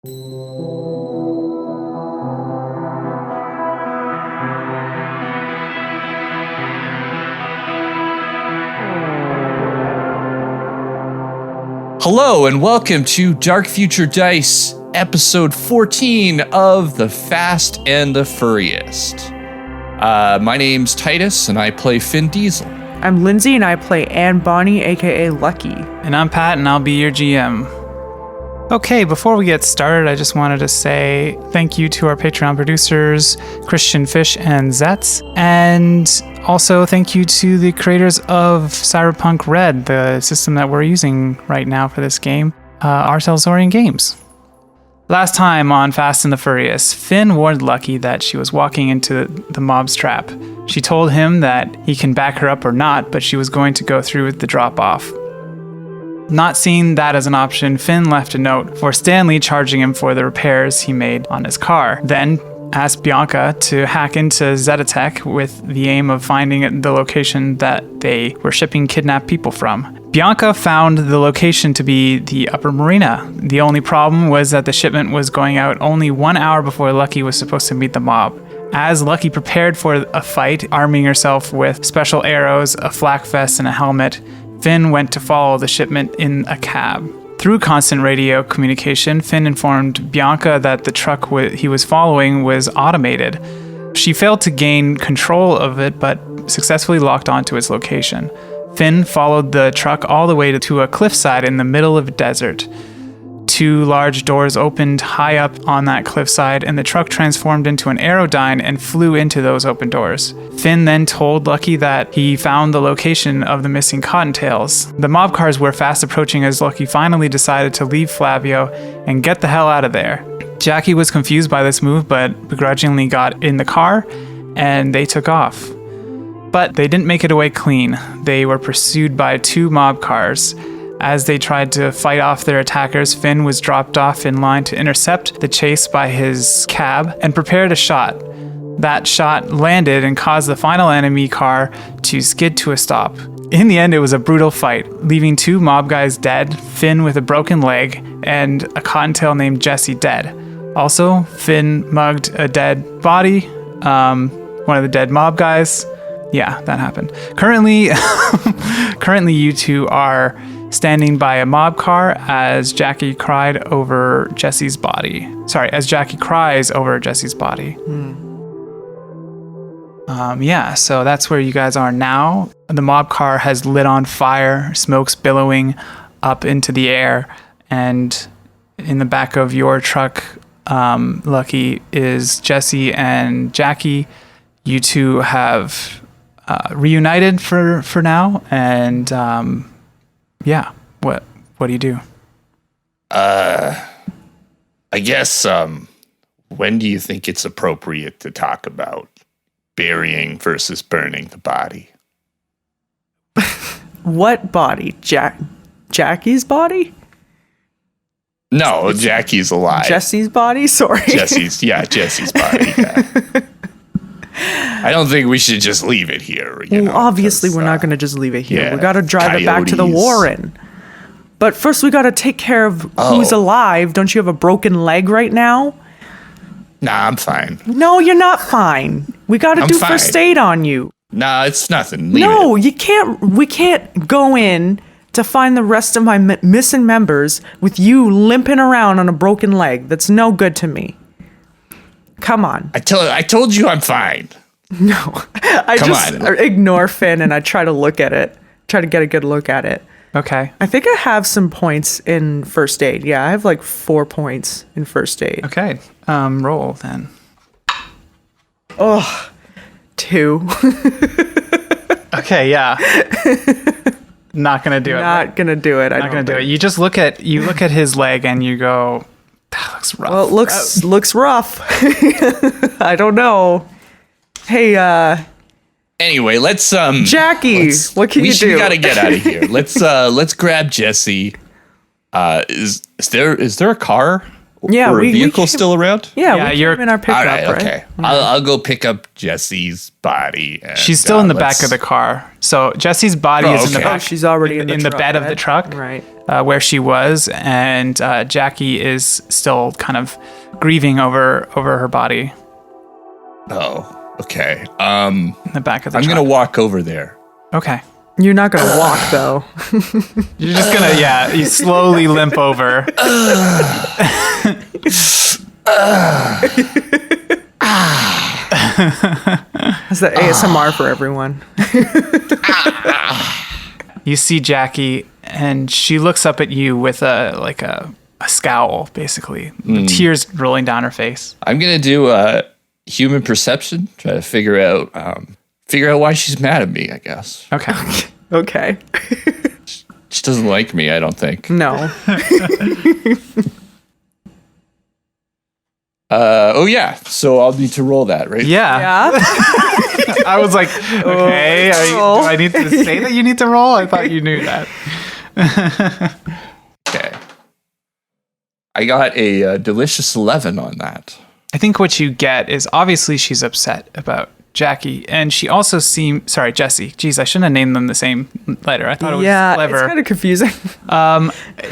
Hello and welcome to Dark Future Dice, episode 14 of The Fast and the Furriest. My name's Titus and I play Finn Diesel. I'm Lindsay and I play Anne Bonnie, aka Lucky. And I'm Pat and I'll be your GM. Okay, before we get started, I just wanted to say thank you to our Patreon producers, Christian Fish and Zetz. And also thank you to the creators of Cyberpunk Red, the system that we're using right now for this game, Arcelzorian Games. Last time on Fast and the Furriest, Finn warned Lucky that she was walking into the mob's trap. She told him that he can back her up or not, but she was going to go through with the drop-off. Not seeing that as an option, Finn left a note for Stanley charging him for the repairs he made on his car. Then asked Bianca to hack into Zetatech with the aim of finding the location that they were shipping kidnapped people from. Bianca found the location to be the Upper Marina. The only problem was that the shipment was going out only 1 hour before Lucky was supposed to meet the mob. As Lucky prepared for a fight, arming herself with special arrows, a flak vest, and a helmet, Finn went to follow the shipment in a cab. Through constant radio communication, Finn informed Bianca that the truck he was following was automated. She failed to gain control of it, but successfully locked onto its location. Finn followed the truck all the way to a cliffside in the middle of a desert. Two large doors opened high up on that cliffside, and the truck transformed into an aerodyne and flew into those open doors. Finn then told Lucky that he found the location of the missing cottontails. The mob cars were fast approaching as Lucky finally decided to leave Flavio and get the hell out of there. Jackie was confused by this move, but begrudgingly got in the car, and they took off. But they didn't make it away clean. They were pursued by two mob cars. As they tried to fight off their attackers, Finn was dropped off in line to intercept the chase by his cab and prepared a shot. That shot landed and caused the final enemy car to skid to a stop. In the end, it was a brutal fight, leaving two mob guys dead, Finn with a broken leg, and a cottontail named Jesse dead. Also, Finn mugged a dead body, one of the dead mob guys. Yeah, that happened. Currently, you two are standing by a mob car as Jackie cries over Jesse's body. So that's where you guys are now. The mob car has lit on fire, smoke's billowing up into the air, and in the back of your truck, Lucky, is Jesse and Jackie. You two have reunited for now, and what do you do? I guess, when do you think it's appropriate to talk about burying versus burning the body? What body? Jackie's body? No, Jackie's alive. Jesse's body? Sorry. Jesse's body, yeah. I don't think we should just leave it here. Obviously, we're not going to just leave it here. Yeah, we got to drive it back to the Warren. But first, we got to take care of who's alive. Don't you have a broken leg right now? Nah, I'm fine. No, you're not fine. We got to do first aid on you. Nah, it's nothing. You can't. We can't go in to find the rest of my missing members with you limping around on a broken leg. That's no good to me. Come on. I told you I'm fine. No. I ignore Finn and I try to look at it. Try to get a good look at it. Okay. I think I have some points in first aid. Yeah, I have like 4 points in first aid. Okay. Roll then. Oh, 2. Okay, yeah. Not gonna do it. Not gonna do it. Not gonna do it. You just look at his leg and you go, that looks rough. Well, it looks rough. I don't know. Hey, anyway, let's Jackie, what can you do? We gotta get out of here. Let's grab Jesse. Is there a car Yeah, Or a we vehicle came- still around? Yeah, you're- in our pickup, All right, right? okay. I'll go pick up Jesse's body. And, She's still in the back let's- of the car. So Jesse's body Oh, is in the okay. back. Oh, she's already in the the truck, bed of the right? truck, Right. where she was, and Jackie is still kind of grieving over her body Oh, okay. in the back of the I'm truck. gonna walk over there. Okay. You're not gonna walk though. You're just gonna, you slowly limp over. That's the ASMR for everyone. You see Jackie, and she looks up at you with a scowl, basically, the tears rolling down her face. I'm gonna do a human perception, try to figure out why she's mad at me. I guess Okay. Okay. she doesn't like me. I don't think. No. Oh yeah. So I'll need to roll that, right? Yeah. Yeah. I was like, okay, do I need to say that you need to roll? I thought you knew that. Okay. I got a delicious 11 on that. I think what you get is obviously she's upset about Jackie, and she also Jesse. Jeez, I shouldn't have named them the same letter. I thought it was Yeah, clever. it's kind of confusing.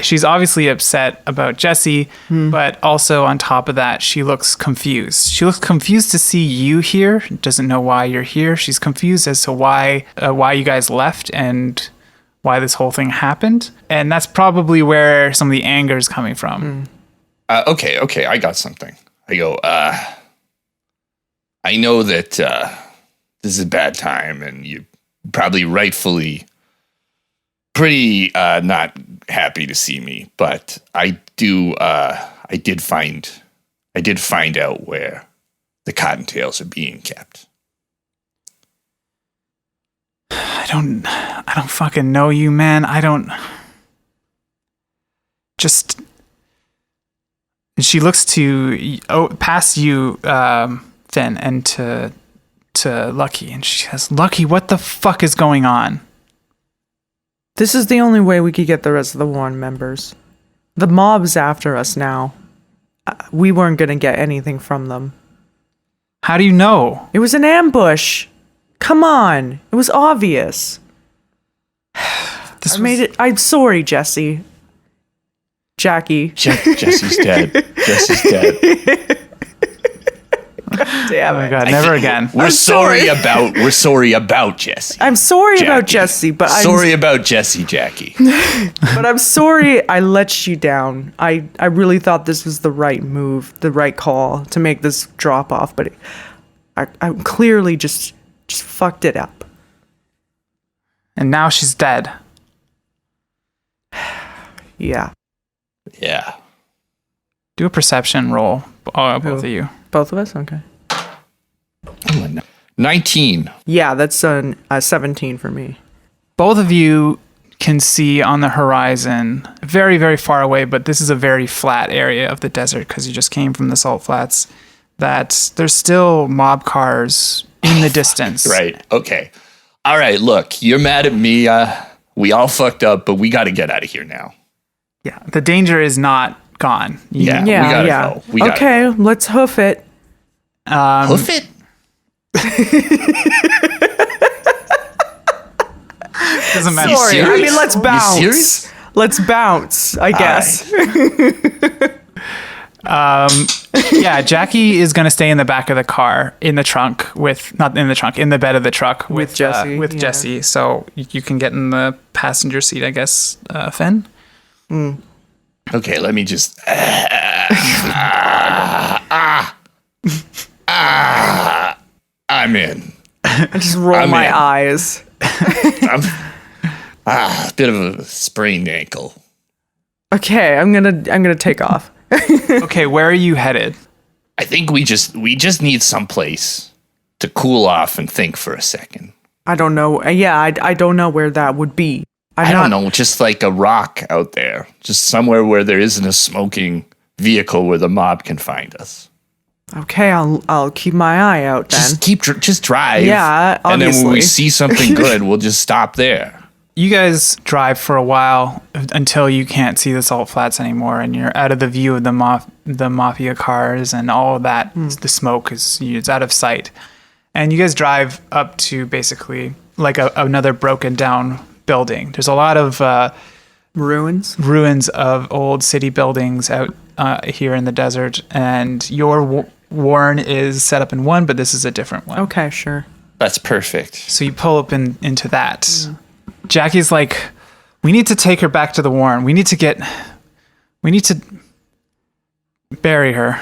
She's obviously upset about Jesse, but also on top of that, she looks confused. She looks confused to see you here, doesn't know why you're here. She's confused as to why you guys left and why this whole thing happened. And that's probably where some of the anger is coming from. Okay, I got something. I go, I know that this is a bad time, and you probably rightfully pretty not happy to see me, but I did find out where the cottontails are being kept. I don't fucking know you, man. I don't. Just. She looks past you, Finn, and to Lucky, and she says, "Lucky, what the fuck is going on?" This is the only way we could get the rest of the Warren members. The mob's after us now. We weren't gonna get anything from them. How do you know? It was an ambush. Come on. It was obvious. I'm sorry, Jesse. Jackie. Jesse's dead. Jesse's dead. Damn Oh my it. god, never again. We're sorry about Jesse. I'm sorry about Jackie. Jesse, but Sorry about Jesse, Jackie. I'm sorry I let you down. I really thought this was the right move, the right call to make this drop off, but I clearly just fucked it up. And now she's dead. Yeah. Yeah. Do a perception roll, both of you. Both of us? Okay. 19. Yeah, that's a 17 for me. Both of you can see on the horizon, very, very far away, but this is a very flat area of the desert because you just came from the salt flats, that there's still mob cars in the distance. Right. Okay. All right. Look, you're mad at me. We all fucked up, but we got to get out of here now. Yeah. The danger is not gone. Yeah. Yeah, we gotta yeah. go. We gotta Okay, let's hoof it. hoof it. Doesn't matter. You Sorry, serious? I mean, let's You bounce. serious? Let's bounce, I guess. Yeah, Jackie is going to stay in the back of the car, in the trunk in the bed of the truck with Jesse, with yeah. Jesse. So you can get in the passenger seat, I guess, Finn. Okay, let me just. I'm in. I just roll I'm my in. eyes. I'm a bit of a sprained ankle. Okay, I'm gonna take off. Okay, where are you headed? I think we just need some place to cool off and think for a second. I don't know. Yeah, I don't know where that would be. I don't know, just like a rock out there, just somewhere where there isn't a smoking vehicle where the mob can find us. Okay, I'll keep my eye out then. Just drive. Yeah, And then when we obviously. see something good, we'll just stop there. You guys drive for a while until you can't see the salt flats anymore, and you're out of the view of the the mafia cars and all of that. The smoke is out of sight. And you guys drive up to basically like another broken down building. There's a lot of ruins of old city buildings out here in the desert. And your warren is set up in one, but this is a different one. Okay, sure. That's perfect. So you pull up into that. Jackie's like, we need to take her back to the warren. We need to bury her.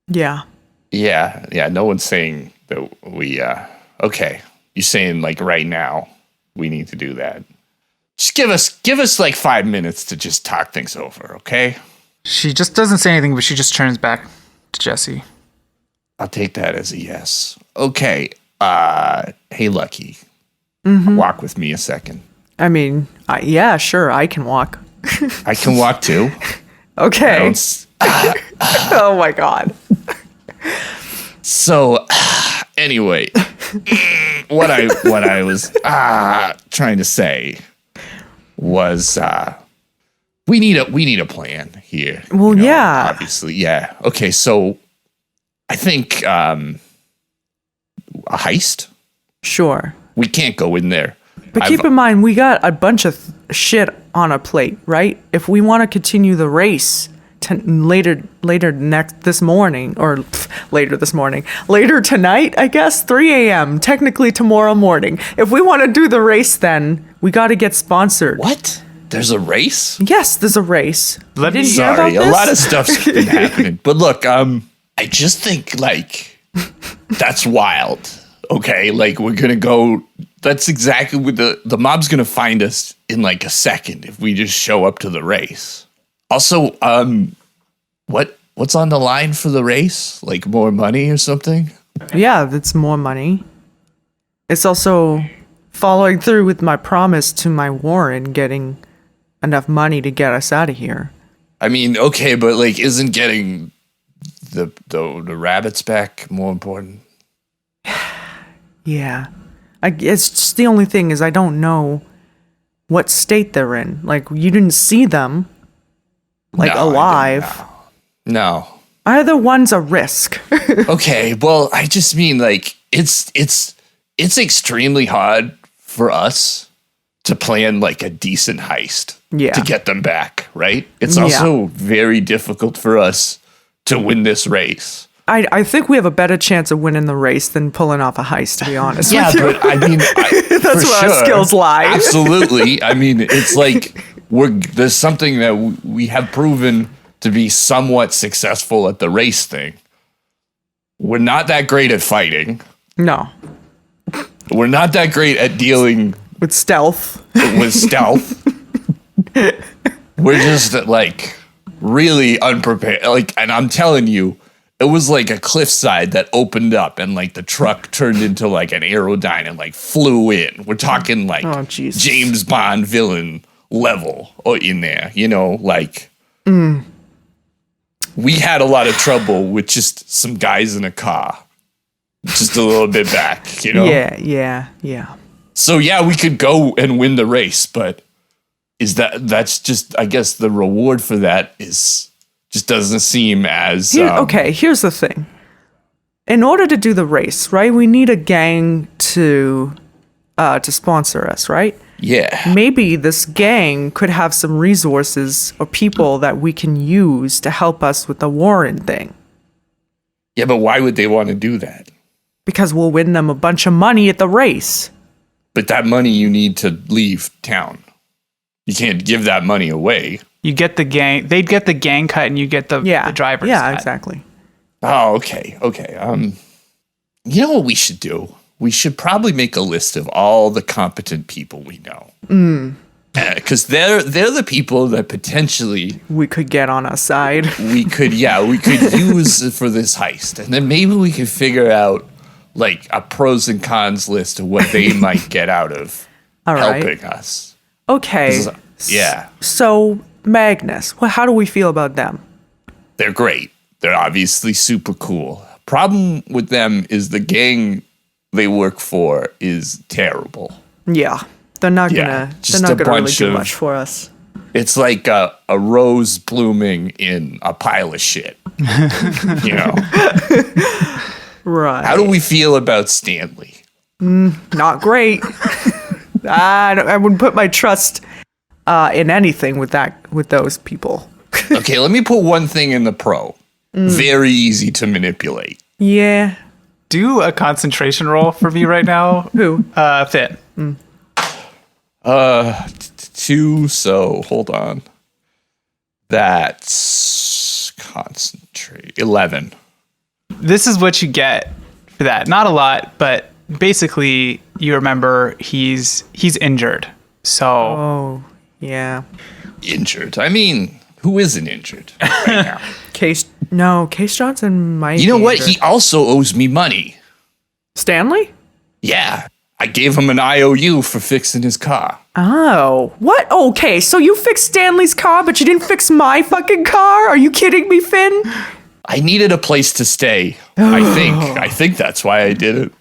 Yeah. Yeah. No one's saying that we, okay. You're saying like right now we need to do that. Just give us like 5 minutes to just talk things over, okay? She just doesn't say anything, but she just turns back to Jesse. I'll take that as a yes. Okay. Hey, Lucky. Walk with me a second. I mean, yeah, sure, I can walk. I can walk too. Okay. Oh my God. So, anyway, what I was trying to say was we need a plan here. Well, yeah. Obviously, yeah. Okay, so I think a heist. Sure. We can't go in there. But keep in mind, we got a bunch of shit on a plate, right? If we want to continue the race later this morning, later tonight, I guess, 3 a.m., technically tomorrow morning. If we want to do the race, then we got to get sponsored. What? There's a race? Yes, there's a race. Sorry, a lot of stuff's been happening. But look, I just think, like, that's wild. Okay, like, we're going to go... That's exactly what the mob's going to find us in, like, a second if we just show up to the race. Also, what's on the line for the race? Like, more money or something? Yeah, that's more money. It's also following through with my promise to my warren, getting enough money to get us out of here. I mean, okay, but, like, isn't getting the rabbits back more important? Yeah. It's just the only thing is I don't know what state they're in. Like, you didn't see them, like, alive. No. Either one's a risk. Okay, well, I just mean, like, it's extremely hard for us to plan, like, a decent heist to get them back, right? It's also very difficult for us to win this race. I think we have a better chance of winning the race than pulling off a heist, to be honest with you. But I mean, that's where our skills lie. Absolutely. I mean, it's like there's something that we have proven to be somewhat successful at the race thing. We're not that great at fighting. No. We're not that great at dealing with stealth. We're just like really unprepared. Like, and I'm telling you, it was like a cliffside that opened up and like the truck turned into like an aerodyne and like flew in. We're talking like James Bond villain level in there, you know, like we had a lot of trouble with just some guys in a car, just a little bit back, you know? Yeah. So yeah, we could go and win the race, but that's just, I guess the reward for that just doesn't seem as... Okay, here's the thing. In order to do the race, right, we need a gang to sponsor us, right? Yeah. Maybe this gang could have some resources or people that we can use to help us with the warren thing. Yeah, but why would they want to do that? Because we'll win them a bunch of money at the race. But that money you need to leave town. You can't give that money away. You get the gang. They'd get the gang cut, and you get the driver's cut. Yeah, exactly. Oh, okay. You know what we should do? We should probably make a list of all the competent people we know. Because they're the people that potentially we could get on our side. we could use for this heist, and then maybe we could figure out like a pros and cons list of what they might get out of helping us. Okay. Yeah. So Magnus, how do we feel about them? They're great. They're obviously super cool. Problem with them is the gang they work for is terrible. Yeah. They're not gonna really do much for us. It's like a rose blooming in a pile of shit. You know? Right. How do we feel about Stanley? Not great. I wouldn't put my trust in anything with those people. Okay, let me put one thing in the pro. Very easy to manipulate. Yeah. Do a concentration roll for me right now. Who? Finn. 2, so hold on. That's concentrate. 11. This is what you get for that. Not a lot, but basically you remember he's injured. So Oh, yeah. Injured. I mean, who isn't injured right now? Case Johnson might. You know be what? injured. He also owes me money. Stanley? Yeah. I gave him an IOU for fixing his car. Oh, what? Okay, so you fixed Stanley's car, but you didn't fix my fucking car? Are you kidding me, Finn? I needed a place to stay. I think that's why I did it.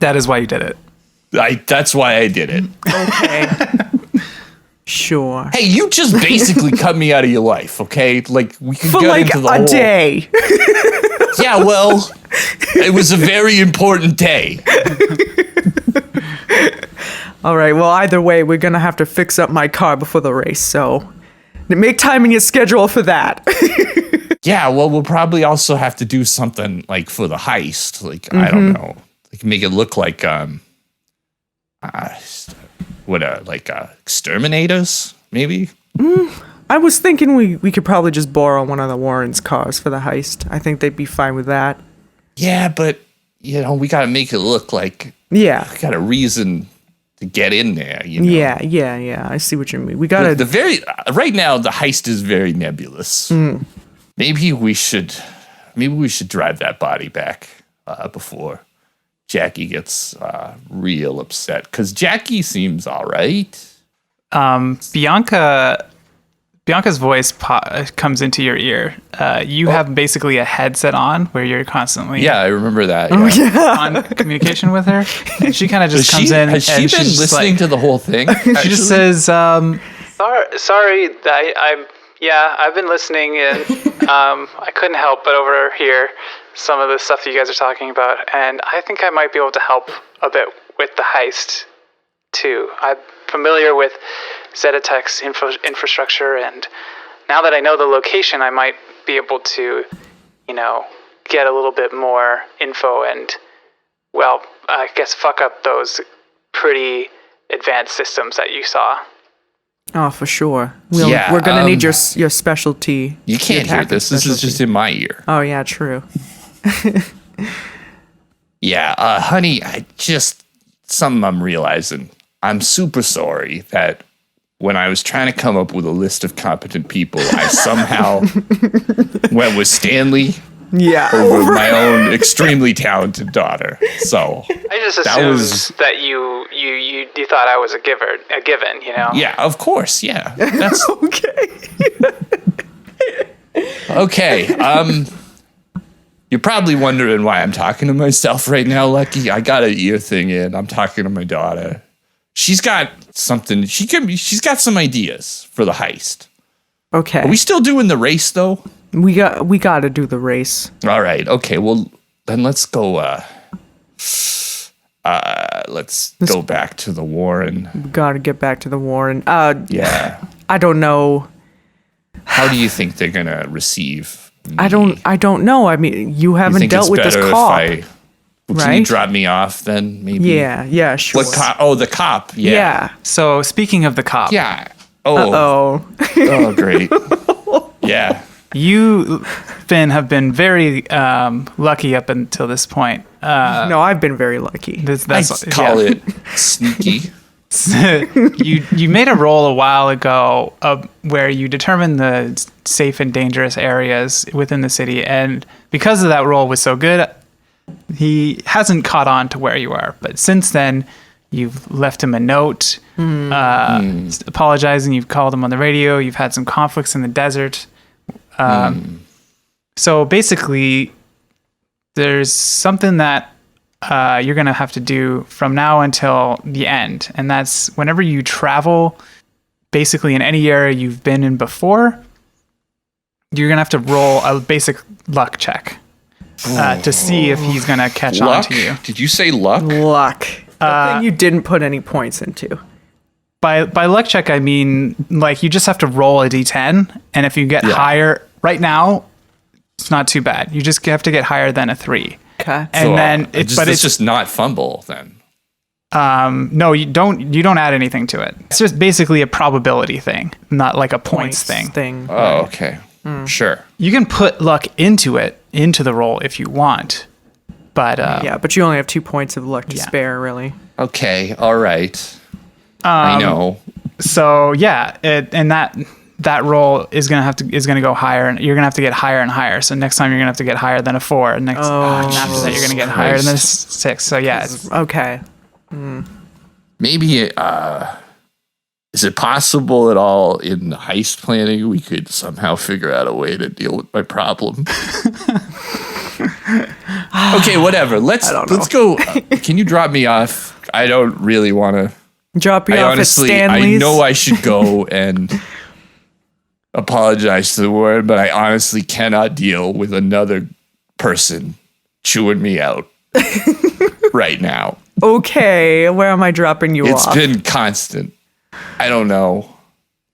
that is why you did it. That's why I did it. Okay. Sure. Hey, you just basically cut me out of your life, okay? Like, we can For get like into the a whole... day. Yeah, well, it was a very important day. All right, well, either way, we're going to have to fix up my car before the race, so make time in your schedule for that. Yeah, well, we'll probably also have to do something, like, for the heist. Like, I don't know. Like, make it look like, exterminators, maybe? I was thinking we could probably just borrow one of the Warrens' cars for the heist. I think they'd be fine with that. Yeah, but, you know, we got to make it look like Yeah. we got a reason to get in there, you know? Yeah. I see what you mean. We got to... Right now, the heist is very nebulous. Maybe we should drive that body back before Jackie gets real upset, because Jackie seems all right. Bianca's voice comes into your ear. You have basically a headset on where you're constantly Yeah, I remember that. on communication with her, and she kind of just comes in. Has she and been she's just listening to the whole thing? She just says, "Sorry, I've been listening, and I couldn't help but overhear some of the stuff that you guys are talking about, and I think I might be able to help a bit with the heist too. I'm familiar with Zetatech's infrastructure, and now that I know the location, I might be able to, get a little bit more info and, well, I guess fuck up those pretty advanced systems that you saw." Oh, for sure. Yeah, We're going to need your specialty. You can't hear this. This is just in my ear. Oh, yeah, true. Yeah, honey, something I'm realizing. I'm super sorry that when I was trying to come up with a list of competent people, I somehow went with Stanley over my own extremely talented daughter. So I just assumed that you thought I was a given, Yeah, of course. Yeah, that's Okay. okay. You're probably wondering why I'm talking to myself right now, Lucky. I got an ear thing in. I'm talking to my daughter. She's got something. She's got some ideas for the heist. Okay. Are we still doing the race though? We got to do the race. All right. Okay. Well, then let's go. Let's go back to the Warren. We got to get back to the Warren. Yeah. I don't know. How do you think they're gonna receive me? I don't know. I mean, you haven't dealt with this cop. Can you drop me off then? Maybe. Yeah, sure. What cop? Oh, the cop. Yeah. So speaking of the cop, Yeah. Oh. Oh, great. Yeah. you, Finn, have been very lucky up until this point. No, I've been very lucky. That's Call it sneaky. you made a roll a while ago where you determined the safe and dangerous areas within the city, and because of that roll was so good, he hasn't caught on to where you are. But since then, you've left him a note apologizing. You've called him on the radio. You've had some conflicts in the desert. So basically, there's something that you're going to have to do from now until the end. And that's whenever you travel basically in any area you've been in before, you're going to have to roll a basic luck check to see if he's going to catch on Luck? to you. Did you say luck? Luck. The thing you didn't put any points into. By luck check, I mean, like, you just have to roll a d10, and if you get higher, right now, it's not too bad. You just have to get higher than a 3. Okay. And it's just not fumble then. No, you don't add anything to it. It's just basically a probability thing, not like a points thing. Oh, okay. Sure. You can put luck into the roll if you want, but Yeah, but you only have 2 points of luck to spare, really. Okay. All right. I know. So yeah, and that roll is gonna go higher, and you're gonna have to get higher and higher. So next time you're gonna have to get higher than a 4, and after that you're gonna get higher than a 6. So yeah, Okay. Maybe is it possible at all in the heist planning we could somehow figure out a way to deal with my problem? Okay, whatever. Let's go. Can you drop me off? I don't really want to. Drop you off Honestly, at Stanley's. I know I should go and apologize to the world, but I honestly cannot deal with another person chewing me out right now. Okay, where am I dropping you It's off? been constant. I don't know.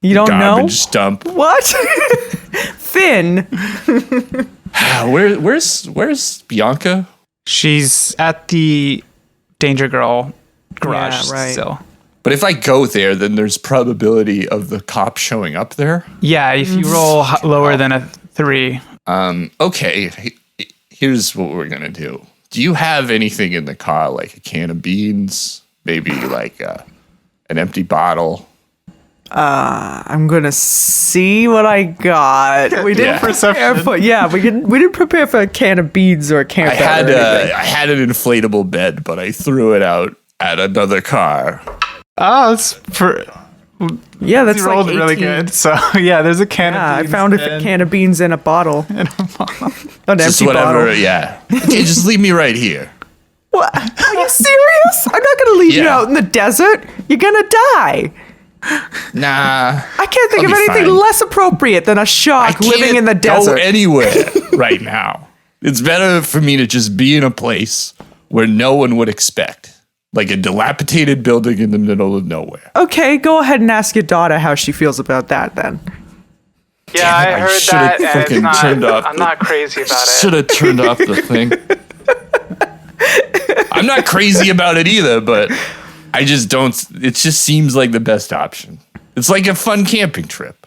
You don't know? Garbage dump. What? Finn. Where's Bianca? she's at the Danger Girl garage still. But if I go there, then there's probability of the cop showing up there. Yeah, if you roll lower than a 3. Okay, here's what we're gonna do. Do you have anything in the car, like a can of beans, maybe like an empty bottle? I'm gonna see what I got. We didn't prepare for. Yeah, we didn't prepare for a can of beans or a can. I had an inflatable bed, but I threw it out at another car. Oh, it's for. Yeah, that's You rolled like 18. really good. So yeah, there's a can of beans. I found a can of beans in a bottle. An Just empty whatever, bottle. yeah. Okay, just leave me right here. What? Are you serious? I'm not gonna leave you Yeah. out in the desert. You're gonna die. Nah. I can't think I'll of be anything fine. less appropriate than a shark living in the desert. Go anywhere right now. It's better for me to just be in a place where no one would expect, like a dilapidated building in the middle of nowhere. Okay, go ahead and ask your daughter how she feels about that then. Yeah, Damn it, I I heard should've that. And fucking it's not, turned off I'm the- not crazy about it. Should have turned off the thing. I'm not crazy about it either, but I just don't. It just seems like the best option. It's like a fun camping trip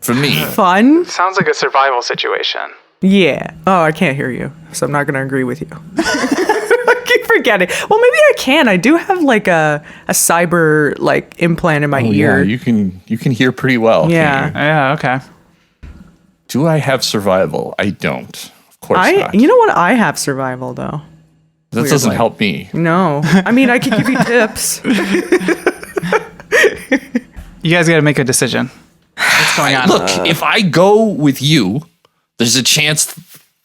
for me. Fun? Sounds like a survival situation. Yeah. Oh, I can't hear you, so I'm not gonna agree with you. I keep forgetting. Well, maybe I can. I do have like a cyber like implant in my ear. Yeah, you can hear pretty well. Yeah. can't you? Yeah, okay. Do I have survival? I don't. Of course not. You know what? I have survival though. That doesn't help me. No. I mean, I could give you tips. You guys got to make a decision. What's going on? Look, if I go with you, there's a chance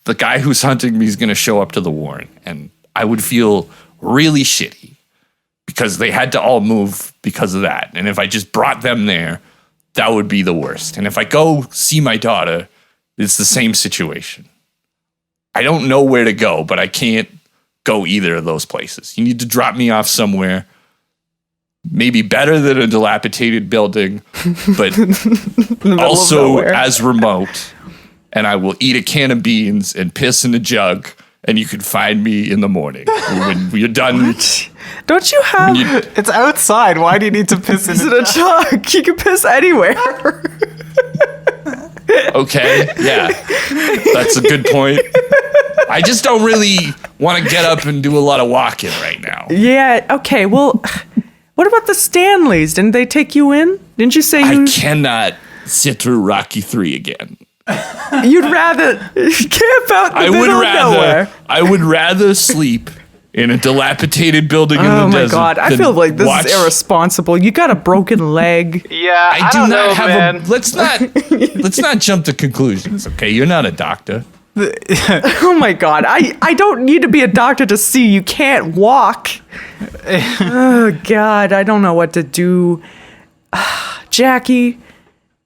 the guy who's hunting me is going to show up to the warrant, and I would feel really shitty because they had to all move because of that. And if I just brought them there, that would be the worst. And if I go see my daughter, it's the same situation. I don't know where to go, but I can't go either of those places. You need to drop me off somewhere, maybe better than a dilapidated building, but also as remote. And I will eat a can of beans and piss in a jug, and you can find me in the morning when you're done. What? Don't you have It's outside. Why do you need to piss in a jug? You can piss anywhere. Okay, yeah, that's a good point. I just don't really want to get up and do a lot of walking right now. Yeah. Okay. Well, what about the Stanleys? Didn't they take you in? Didn't you say I you cannot sit through Rocky 3 again. you'd rather camp out in the middle of nowhere? I would rather sleep in a dilapidated building in the Oh my desert. god! I than feel like this watch- is irresponsable. You got a broken leg. Yeah, I do don't not know, have man. a. Let's not jump to conclusions. Okay, you're not a doctor. Oh my god! I don't need to be a doctor to see you can't walk. Oh god! I don't know what to do. Jackie,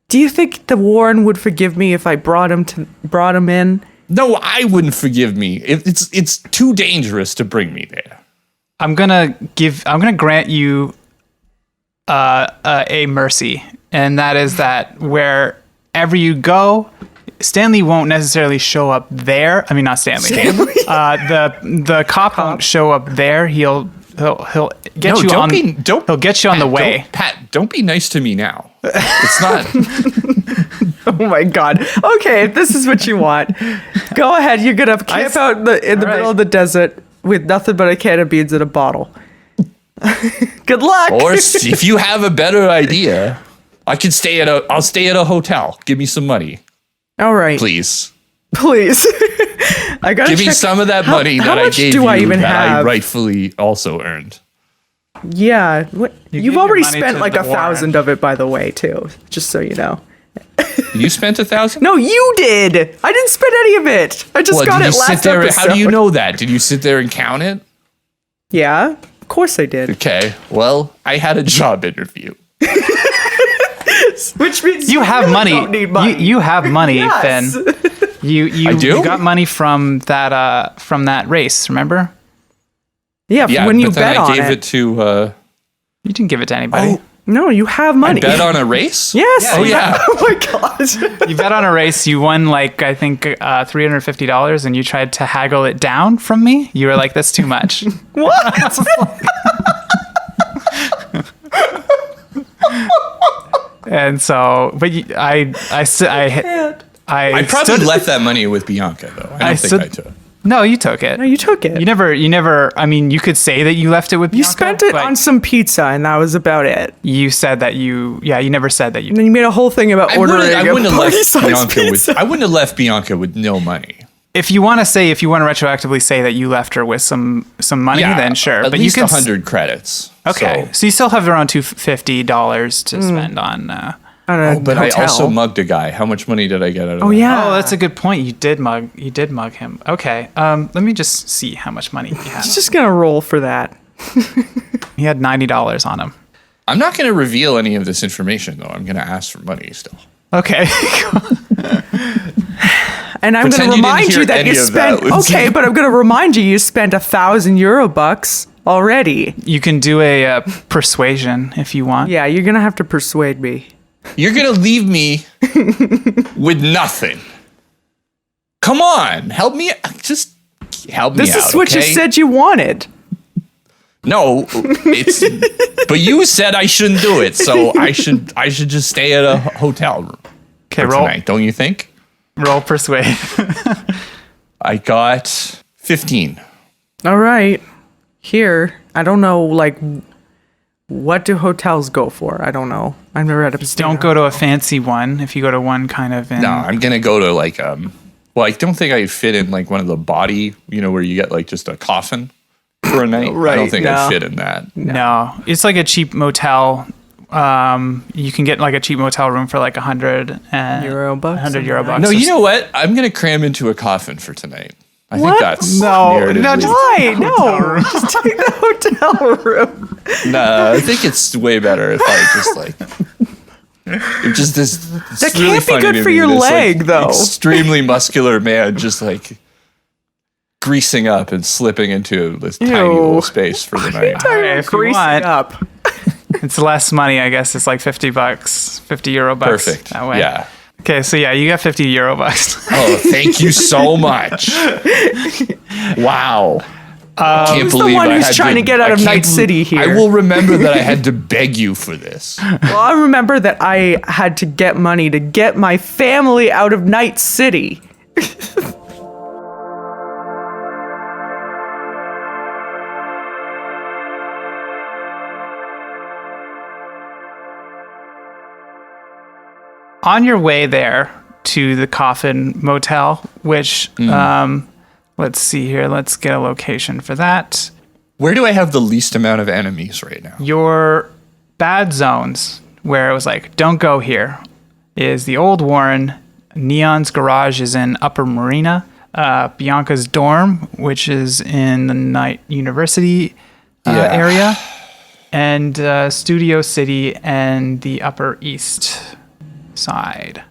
do you think the Warren would forgive me if I brought him in? No, I wouldn't forgive me. It's too dangerous to bring me there. I'm gonna grant you a mercy, and that is that wherever you go, Stanley won't necessarily show up there. I mean, not Stanley. The cop won't show up there. He'll get you on. He'll get you on the way. Pat, don't be nice to me now. It's not. Oh my God. Okay, if this is what you want, go ahead. You're gonna camp out in the middle of the desert with nothing but a can of beans and a bottle. Good luck. Or if you have a better idea, I'll stay at a hotel. Give me some money. All right. Please. I gotta give me some of that money that I gave you I rightfully also earned. Yeah. You've already spent like 1,000 of it, by the way, too. Just so you know. You spent 1,000? No, you did. I didn't spend any of it. I just got it last episode. How do you know that? Did you sit there and count it? Yeah, of course I did. Okay. Well, I had a job interview. Which means you have really money. Don't need money. You have money, Yes. Finn. You I do? You got money from that race, remember? Yeah, when you but then bet I on gave it to. You didn't give it to anybody. No, you have money. I bet on a race? Yes. Oh, yeah. Oh my God. You bet on a race. You won I think $350, and you tried to haggle it down from me. You were like, "That's too much." What? And so, but I probably left that money with Bianca though. I don't think I took. No, you took it. No, you took it. You never. I mean, you could say that you left it with Bianca. You spent it on some pizza, and that was about it. You said that you never said that you. And then you made a whole thing about ordering I wouldn't have left party-sized Bianca pizza. I wouldn't have left Bianca with no money. If you want to retroactively say that you left her with some money, then sure. At But least you can 100 credits. Okay, so you still have around $250 to spend on. But I also mugged a guy. How much money did I get out of that? Oh yeah. Oh, that's a good point. You did mug him. Okay. Let me just see how much money he had. He's just gonna roll for that. He had $90 on him. I'm not going to reveal any of this information though. I'm going to ask for money still. Okay. And I'm going to remind you that you spent. Okay, but I'm going to remind you spent €1,000 already. You can do a persuasion if you want. Yeah, you're going to have to persuade me. You're going to leave me with nothing. Come on, help me. Just help me out. This is what you said you wanted. No, but you said I shouldn't do it, so I should just stay at a hotel room. Okay, roll tonight, don't you think? Roll persuade. I got 15. All right. Here, I don't know, what do hotels go for? I don't know. I've never had a. Don't go to a fancy one. If you go to one kind of in. No, I'm gonna go to well, I don't think I fit in one of the body, where you get just a coffin for a night. Right, I don't think I fit in that. No, it's like a cheap motel. You can get a cheap motel room for €100 Euro bucks. €100. No, you know what? I'm gonna cram into a coffin for tonight. I think that's why? No, just take the hotel room. No, I think it's way better if I just it's just this. That really can't be funny good to for me, your this, leg, though. Extremely muscular man, just greasing up and slipping into this tiny little space for the night. If you want, up. It's less money, I guess. It's €50, €50. Perfect. That way. Yeah. Okay, so yeah, you got €50. Oh, thank you so much. Wow. I can't Who's believe the one I who's had trying to get out of Night City here? I will remember that I had to beg you for this. Well, I remember that I had to get money to get my family out of Night City. On your way there to the Coffin Motel, which, let's see here. Let's get a location for that. Where do I have the least amount of enemies right now? Your bad zones, where it was don't go here, is the Old Warren. Neon's garage is in Upper Marina. Bianca's dorm, which is in the Night University area. and Studio City and the Upper East Side.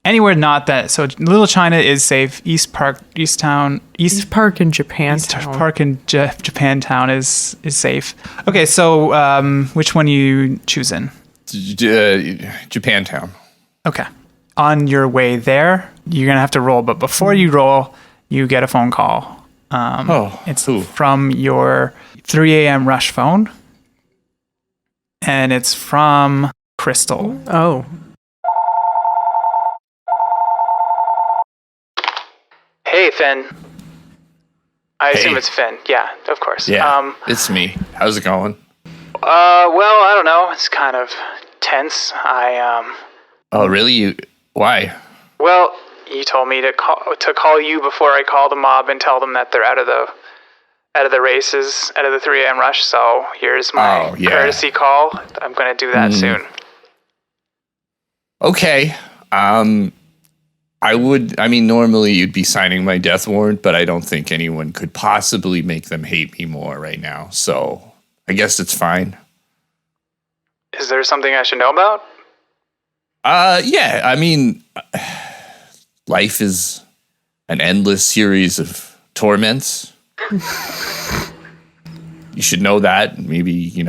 Anywhere not that. So Little China is safe. East Park in Japantown. East Park in Japantown is safe. Okay, so which one are you choosing? Japantown. Okay. On your way there, you're going to have to roll. But before you roll, you get a phone call. It's from your 3 a.m. rush phone. And it's from Crystal. Oh. Hey, Finn. I assume Hey. it's Finn. Yeah, of course. Yeah, it's me. How's it going? Well, I don't know. It's kind of tense. Oh, really? Why? Well, you told me to call you before I call the mob and tell them that they're out of the races, out of the 3 a.m. rush. So here's my courtesy call. I'm going to do that soon. Okay. Normally you'd be signing my death warrant, but I don't think anyone could possibly make them hate me more right now. So I guess it's fine. Is there something I should know about? Yeah. Life is an endless series of torments. You should know that. Maybe, you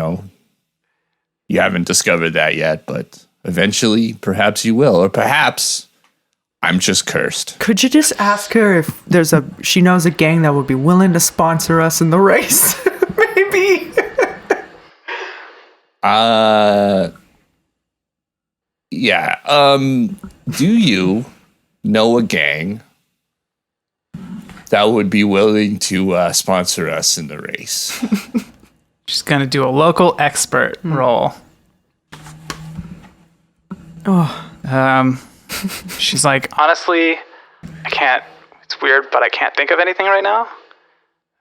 haven't discovered that yet, but eventually perhaps you will, or perhaps I'm just cursed. Could you just ask her if she knows a gang that would be willing to sponsor us in the race? Maybe. Yeah. Do you know a gang that would be willing to sponsor us in the race? She's going to do a local expert roll. Oh. She's like, honestly, I can't. It's weird, but I can't think of anything right now.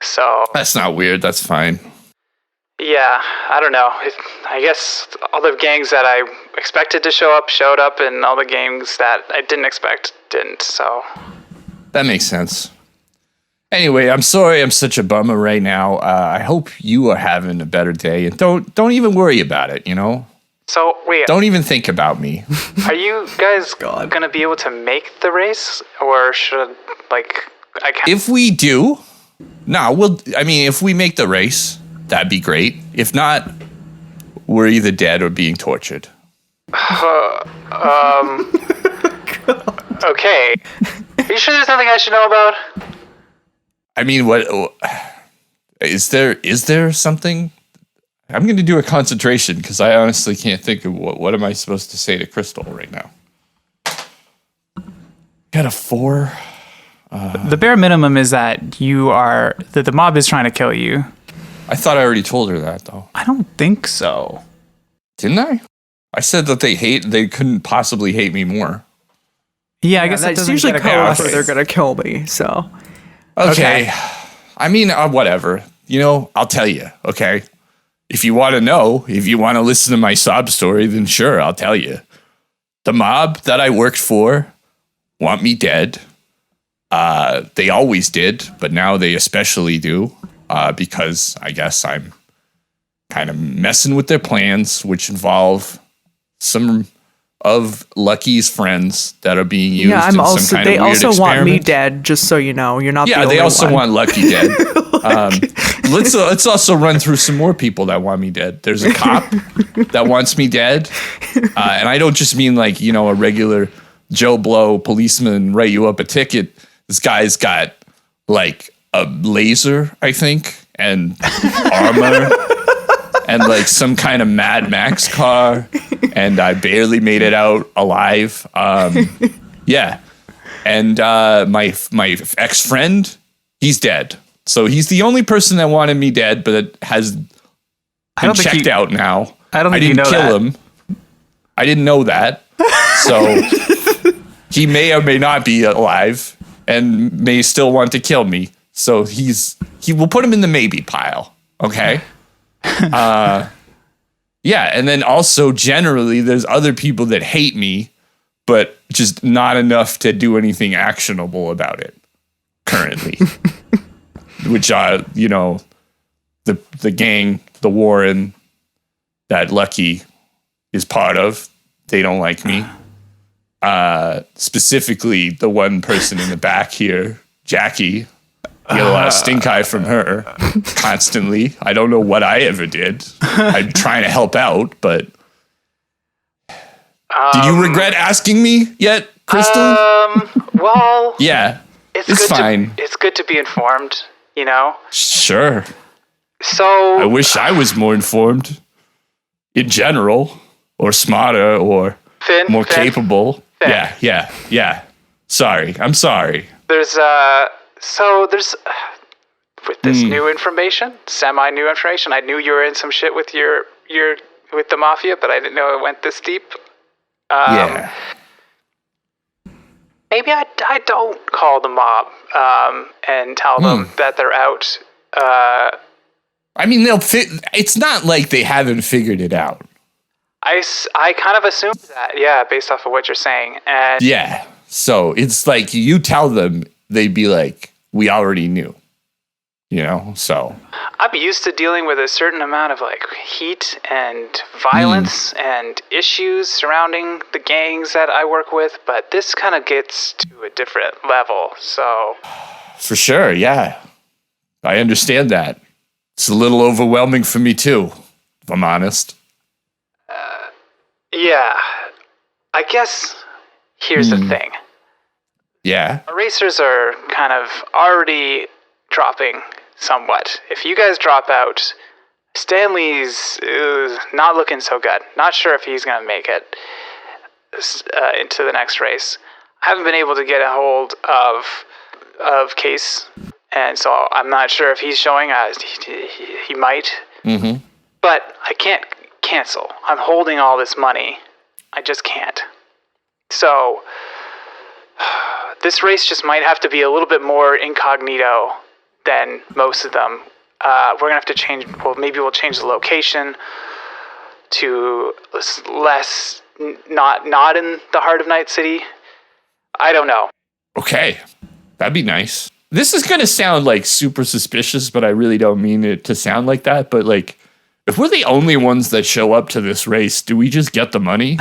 So That's not weird. That's fine. yeah, I don't know. I guess all the gangs that I expected to show up showed up, and all the gangs that I didn't expect didn't. So That makes sense. Anyway, I'm sorry I'm such a bummer right now. I hope you are having a better day, and don't even worry about it, So wait, Don't even think about me. are you guys gonna be able to make the race, or should I can't? If we do, if we make the race, that'd be great. If not, we're either dead or being tortured. Okay. Are you sure there's nothing I should know about? What is there something? I'm going to do a concentration because I honestly can't think of what am I supposed to say to Crystal right now. Got a 4. The bare minimum is that the mob is trying to kill you. I thought I already told her that though. I don't think so. Didn't I? I said that they couldn't possibly hate me more. Yeah, I guess that that's doesn't usually get code for across. they're gonna kill me. So Okay. Whatever. I'll tell you, okay? If you want to know, if you want to listen to my sob story, then sure, I'll tell you. The mob that I worked for want me dead. They always did, but now they especially do, because I guess I'm kind of messing with their plans, which involve some of Lucky's friends that are being used in some kind they of weird also want me experiment. dead, just so you know. You're not the Yeah, only they also one. want Lucky dead. Let's also run through some more people that want me dead. There's a cop that wants me dead, and I don't just mean a regular Joe Blow policeman write you up a ticket. This guy's got a laser, I think, and armor, and some kind of Mad Max car, and I barely made it out alive. Yeah, and my ex-friend, he's dead. So he's the only person that wanted me dead, but it has been checked out now. I don't think didn't kill him. I didn't know that. So he may or may not be alive and may still want to kill me. So he will put him in the maybe pile. Okay. Yeah. And then also generally there's other people that hate me, but just not enough to do anything actionable about it currently. Which, the gang, the Warren, that Lucky is part of. They don't like me. Specifically, the one person in the back here, Jackie. You get a lot of stink eye from her constantly. I don't know what I ever did. I'm trying to help out, but did you regret asking me yet, Crystal? Well, Yeah, it's fine. It's good to be informed, you know? Sure. So I wish I was more informed in general, or smarter, or Finn, more Finn, capable. Finn. Yeah. Sorry. I'm sorry. There's with this new information, semi-new information. I knew you were in some shit with your with the mafia, but I didn't know it went this deep. Yeah. Maybe I don't call the mob and tell them that they're out. I mean, it's not like they haven't figured it out. I kind of assumed that, yeah, based off of what you're saying. And Yeah. So it's like you tell them, they'd be like, we already knew. You know, so I'm used to dealing with a certain amount of like heat and violence and issues surrounding the gangs that I work with, but this kind of gets to a different level. So for sure, yeah. I understand that. It's a little overwhelming for me too, if I'm honest. yeah, I guess here's the thing. Yeah. Racers are kind of already dropping somewhat. If you guys drop out, Stanley's not looking so good. Not sure if he's going to make it into the next race. I haven't been able to get a hold of Case, and so I'm not sure if he's showing. He might. Mm-hmm. But I can't cancel. I'm holding all this money. I just can't. So this race just might have to be a little bit more incognito than most of them. We're gonna have to change. Well, maybe we'll change the location to less, not in the heart of Night City. I don't know. Okay. That'd be nice. This is gonna sound like super suspicious, but I really don't mean it to sound like that. But like, if we're the only ones that show up to this race, do we just get the money?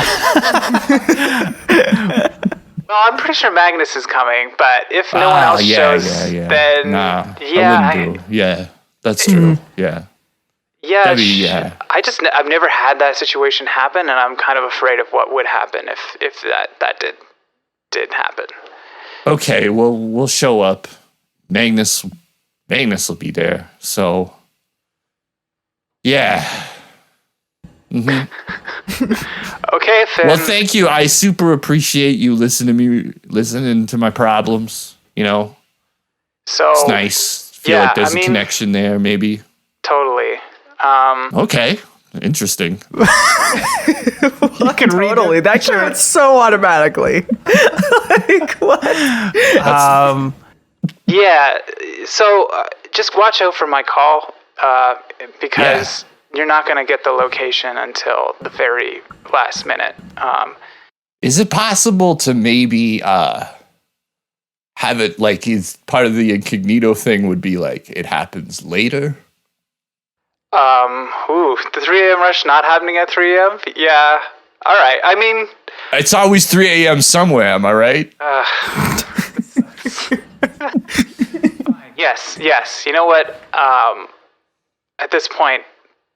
Well, I'm pretty sure Magnus is coming, but if no one else shows, then nah, yeah, I wouldn't do. Yeah, that's true. Yeah. Yeah, yeah. I've never had that situation happen, and I'm kind of afraid of what would happen if that did happen. Okay, well, we'll show up. Magnus will be there. So, yeah. Mm-hmm. Okay, Finn. Well, thank you. I super appreciate you listening to my problems. You know, So it's nice. Feel like there's a connection there, maybe. Totally. Okay, interesting. You can totally. That came out so automatically. Like what? Yeah. So just watch out for my call because you're not going to get the location until the very last minute. Is it possible to maybe have it like is part of the incognito thing would be like it happens later? The 3 a.m. rush not happening at 3 a.m.? Yeah. All right. I mean, It's always 3 a.m. somewhere, am I right? yes. You know what? At this point,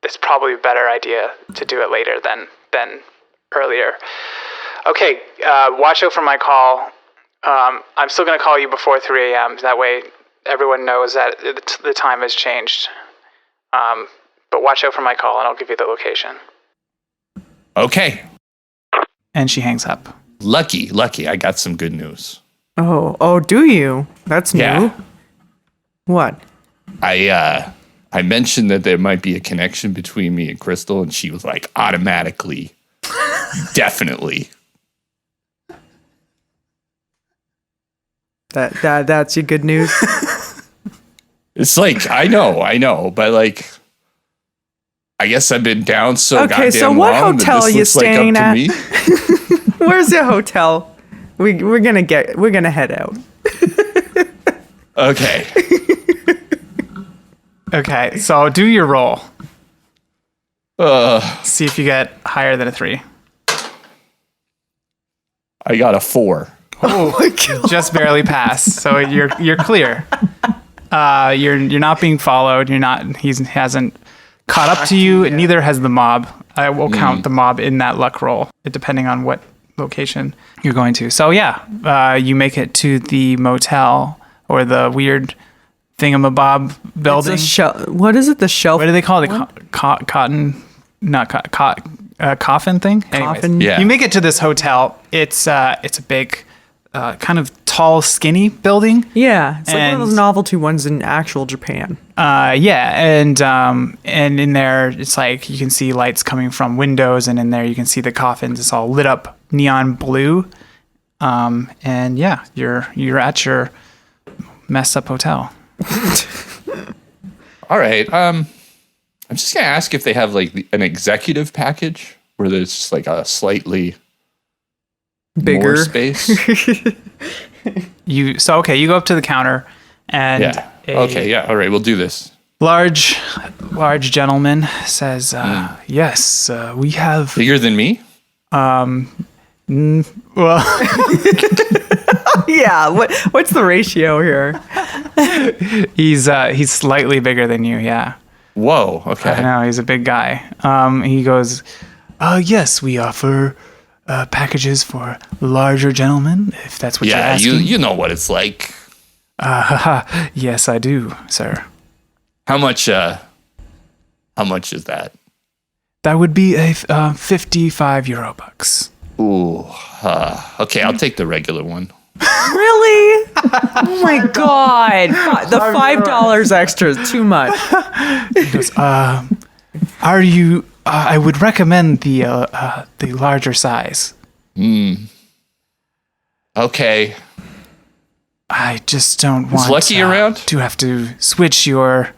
it's probably a better idea to do it later than earlier. Okay, watch out for my call. I'm still going to call you before 3 a.m. That way everyone knows that the time has changed. But watch out for my call, and I'll give you the location. Okay. And she hangs up. Lucky. I got some good news. Oh, do you? That's new. Yeah. What? I mentioned that there might be a connection between me and Crystal, and she was like, automatically, definitely. That's your good news. It's like, I know, but like, I guess I've been down so goddamn long. Okay, so what hotel are you staying like up at? to me. Where's your hotel? We're gonna head out. Okay. Okay, so do your roll. See if you get higher than a 3. I got a 4. Oh my god. Just barely pass. So you're clear. You're not being followed. He hasn't caught up to you. Neither has the mob. I will count the mob in that luck roll, depending on what location you're going to. So yeah, you make it to the motel or the weird thingamabob building. It's a what is it? The shelf? What do they call it? Cotton, not coffin thing. Anyways, Coffin? Yeah. You make it to this hotel. It's a big, kind of tall, skinny building. Yeah, it's like one of And- those novelty ones in actual Japan. Yeah, and in there it's like you can see lights coming from windows, and in there you can see the coffins. It's all lit up neon blue, and yeah, you're at your messed up hotel. All right. I'm just gonna ask if they have like an executive package where there's just like a slightly Bigger. more space. You go up to the counter, and Yeah. a Okay. Yeah. All right. We'll do this. large gentleman says, "Yes, we have." Bigger than me? Well, Yeah, what's the ratio here? he's slightly bigger than you. Yeah. Whoa. I Okay. know, he's a big guy. He goes, yes, we offer packages for larger gentlemen, if that's what you're Yeah. asking. You know what it's like. Yes, I do, sir. How much? How much is that? That would be a 55 euro bucks. Ooh. Okay. I'll take the regular one. Really? Oh my god. The $5 extra is too much. He goes, are you, I would recommend the larger size. Okay. I just don't want Lucky around? to have to switch your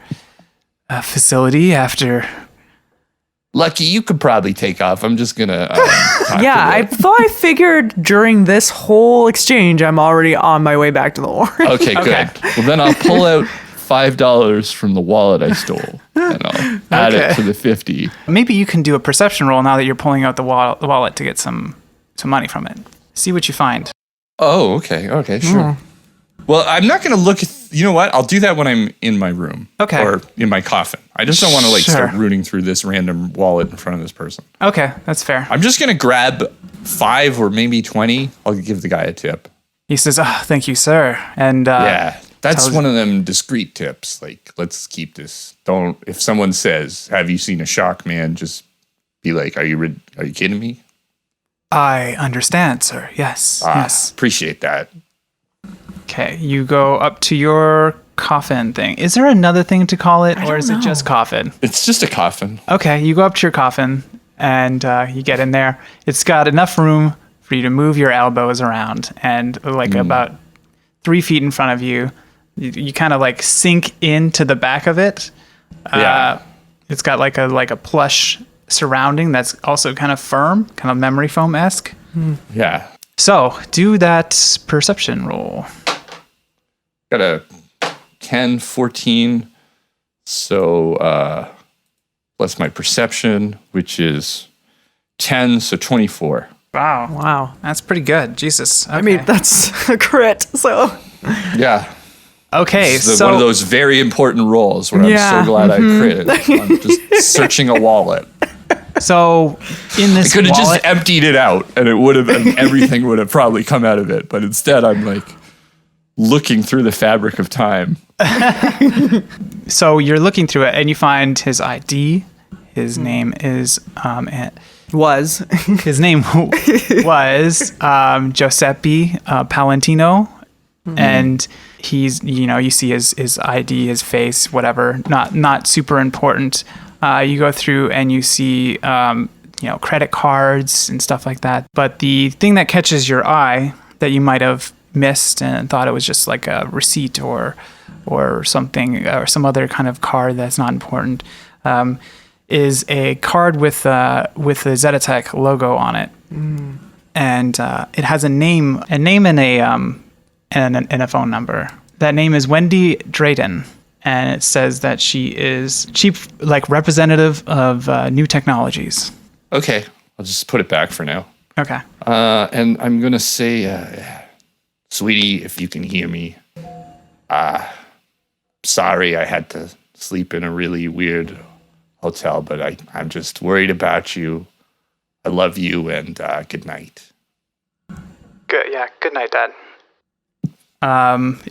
facility after. Lucky, you could probably take off. I'm just gonna. Yeah, I thought I figured during this whole exchange, I'm already on my way back to the war. Okay, good. Okay. Well, then I'll pull out $5 from the wallet I stole, and I'll add it Okay. to the 50. Maybe you can do a perception roll now that you're pulling out the wallet to get some money from it. See what you find. Oh, okay. Okay, sure. Well, I'm not going to look at, you know what? I'll do that when I'm in my room. Okay. Or in my coffin. I just don't want to start Sure. rooting through this random wallet in front of this person. Okay, that's fair. I'm just going to grab 5 or maybe 20. I'll give the guy a tip. He says, "Oh, thank you, sir." And Yeah. That's tells- one of them discreet tips. Like, let's keep this. Don't, if someone says, have you seen a shock man? Just be like, are you kidding me? I understand, sir. Yes. Yes. Appreciate that. Okay, you go up to your coffin thing. Is there another thing to call it, or is it just coffin? It's just a coffin. Okay, you go up to your coffin and you get in there. It's got enough room for you to move your elbows around, and like about 3 feet in front of you, you kind of like sink into the back of it. Yeah. It's got like a plush surrounding that's also kind of firm, kind of memory foam-esque. Yeah. So do that perception roll. Got a 10, 14. So plus my perception, which is 10, so 24. Wow. Wow. That's pretty good. Jesus. Okay. I mean, that's a crit, so. Yeah. Okay, This is so one of those very important rolls where Yeah. I'm so glad I critted. I'm just searching a wallet. so in I this could have wallet, just emptied it out and it would have everything would have probably come out of it. But instead I'm like looking through the fabric of time. so you're looking through it and you find his ID. His name is Was. his name was Giuseppe Palantino, and he's you see his ID, his face, whatever. Not super important. You go through and you see credit cards and stuff like that. But the thing that catches your eye that you might have missed and thought it was just like a receipt or something or some other kind of card that's not important is a card with the Zetatech logo on it, and it has a name and a phone number. That name is Wendy Drayton. and it says that she is chief, like representative of new technologies. Okay, I'll just put it back for now. Okay. And I'm gonna say, sweetie, if you can hear me, sorry I had to sleep in a really weird hotel, but I'm just worried about you. I love you, and good night. Good. Yeah. Good night, Dad.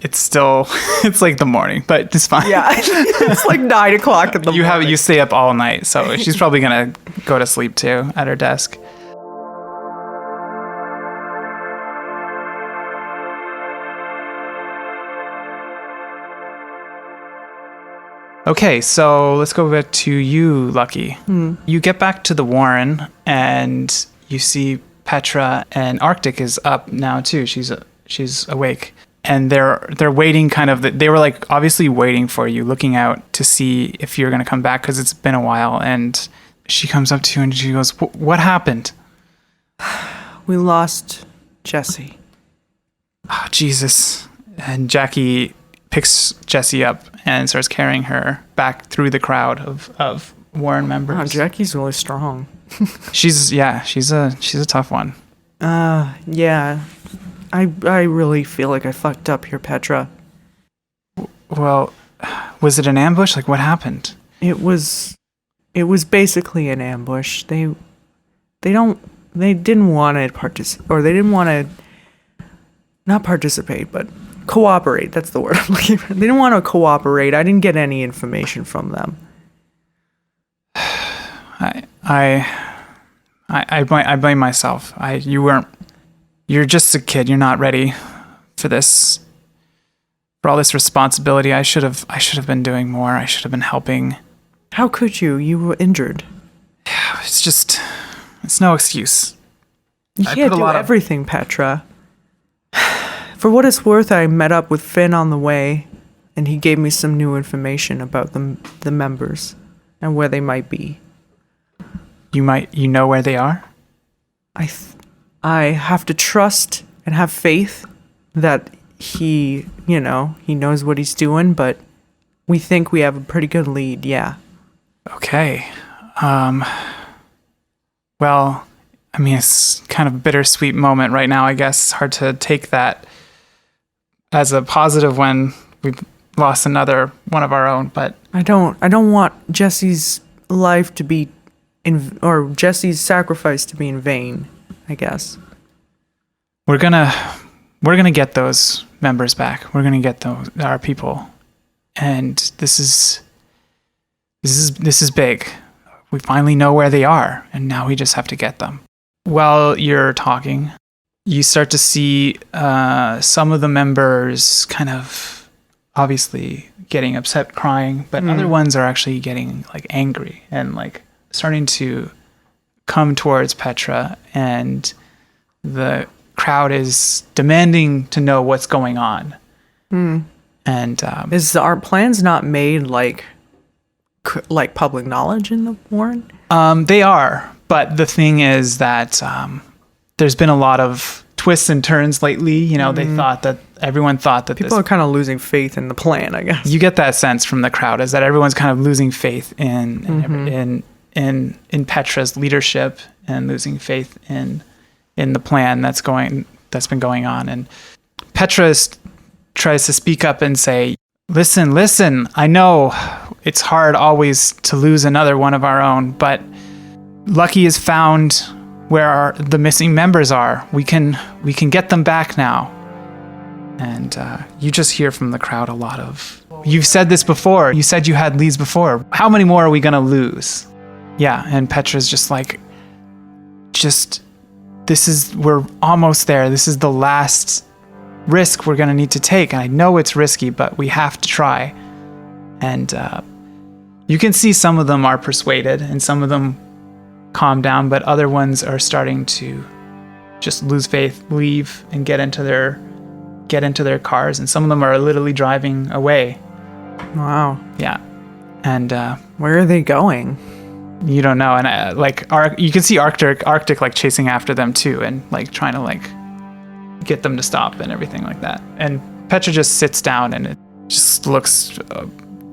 It's still it's like the morning, but it's fine. Yeah, it's like 9 o'clock in the morning. You stay up all night, so she's probably gonna go to sleep too at her desk. Okay, so let's go back to you, Lucky. You get back to the Warren, and you see Petra, and Arctic is up now too. She's awake, and they're waiting. They were like obviously waiting for you, looking out to see if you're gonna come back because it's been a while. And she comes up to you and she goes, "What happened?" We lost Jesse. Oh, Jesus! And Jackie picks Jessie up and starts carrying her back through the crowd of Warren members. Oh, Jackie's really strong. She's a tough one. Yeah. I really feel like I fucked up here, Petra. Well, was it an ambush? Like, what happened? It was basically an ambush. They didn't want to participate, or they didn't want to not participate, but cooperate. That's the word I'm looking for. They didn't want to cooperate. I didn't get any information from them. I blame myself. You're just a kid. You're not ready for this, for all this responsibility. I should have been doing more. I should have been helping. How could you? You were injured. It's no excuse. You can't do everything, Petra. For what it's worth, I met up with Finn on the way, and he gave me some new information about the members and where they might be. You know where they are? I have to trust and have faith that he knows what he's doing, but we think we have a pretty good lead, yeah. Okay. Well, I mean, it's kind of a bittersweet moment right now, I guess. It's hard to take that as a positive when we've lost another one of our own, but I don't want Jesse's life to be or Jesse's sacrifice to be in vain, I guess. We're gonna get those members back. We're gonna get our people, and this is big. We finally know where they are, and now we just have to get them. While you're talking, you start to see some of the members kind of obviously getting upset, crying, but other ones are actually getting like angry and like starting to come towards Petra, and the crowd is demanding to know what's going on. And is our plans not made like public knowledge in the Warren? They are, but the thing is that there's been a lot of twists and turns lately. You know, everyone thought that people are kind of losing faith in the plan, I guess. You get that sense from the crowd, is that everyone's kind of losing faith in Petra's leadership and losing faith in the plan that's been going on. And Petra tries to speak up and say, listen, I know it's hard always to lose another one of our own, but Lucky has found where the missing members are. We can get them back now. And you just hear from the crowd a lot of, you've said this before. You said you had leads before. How many more are we going to lose? Yeah, and Petra's just like, we're almost there. This is the last risk we're going to need to take. And I know it's risky, but we have to try. And you can see some of them are persuaded and some of them calm down, but other ones are starting to just lose faith, leave, and get into their cars. And some of them are literally driving away. Wow. Yeah. And where are they going? You don't know. And you can see Arctic like chasing after them too, and like trying to like get them to stop and everything like that. And Petra just sits down and it just looks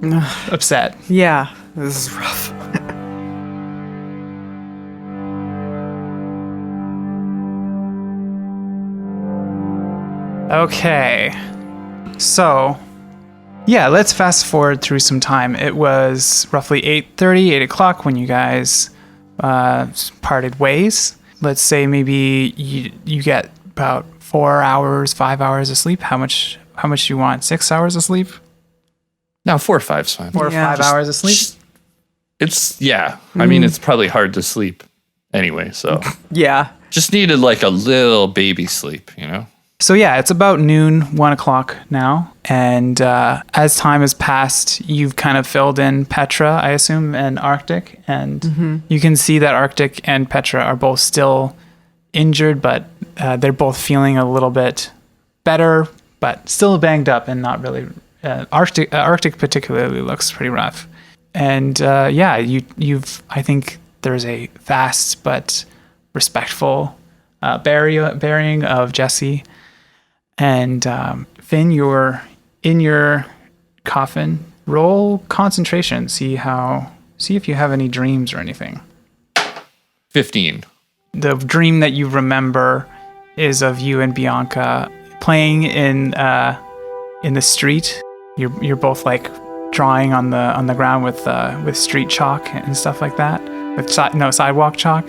upset. Yeah, this is rough. Okay. So, yeah, let's fast forward through some time. It was roughly 8:30, 8 o'clock when you guys parted ways. Let's say maybe you get about 4 hours, 5 hours of sleep. How much do you want? 6 hours of sleep? No, 4 or 5's fine. 4 or Yeah. 5 hours of sleep? I mean, it's probably hard to sleep anyway, so Yeah. just needed like a little baby sleep, you know? So yeah, it's about noon, 1 o'clock now. And as time has passed, you've kind of filled in Petra, I assume, and Arctic. And you can see that Arctic and Petra are both still injured, but they're both feeling a little bit better, but still banged up and not really. Arctic particularly looks pretty rough. And yeah, I think there's a fast but respectful burying of Jesse. And Finn, you're in your coffin. Roll concentration. See if you have any dreams or anything. 15. The dream that you remember is of you and Bianca playing in the street. You're both like drawing on the ground with street chalk and stuff like that. With sidewalk chalk.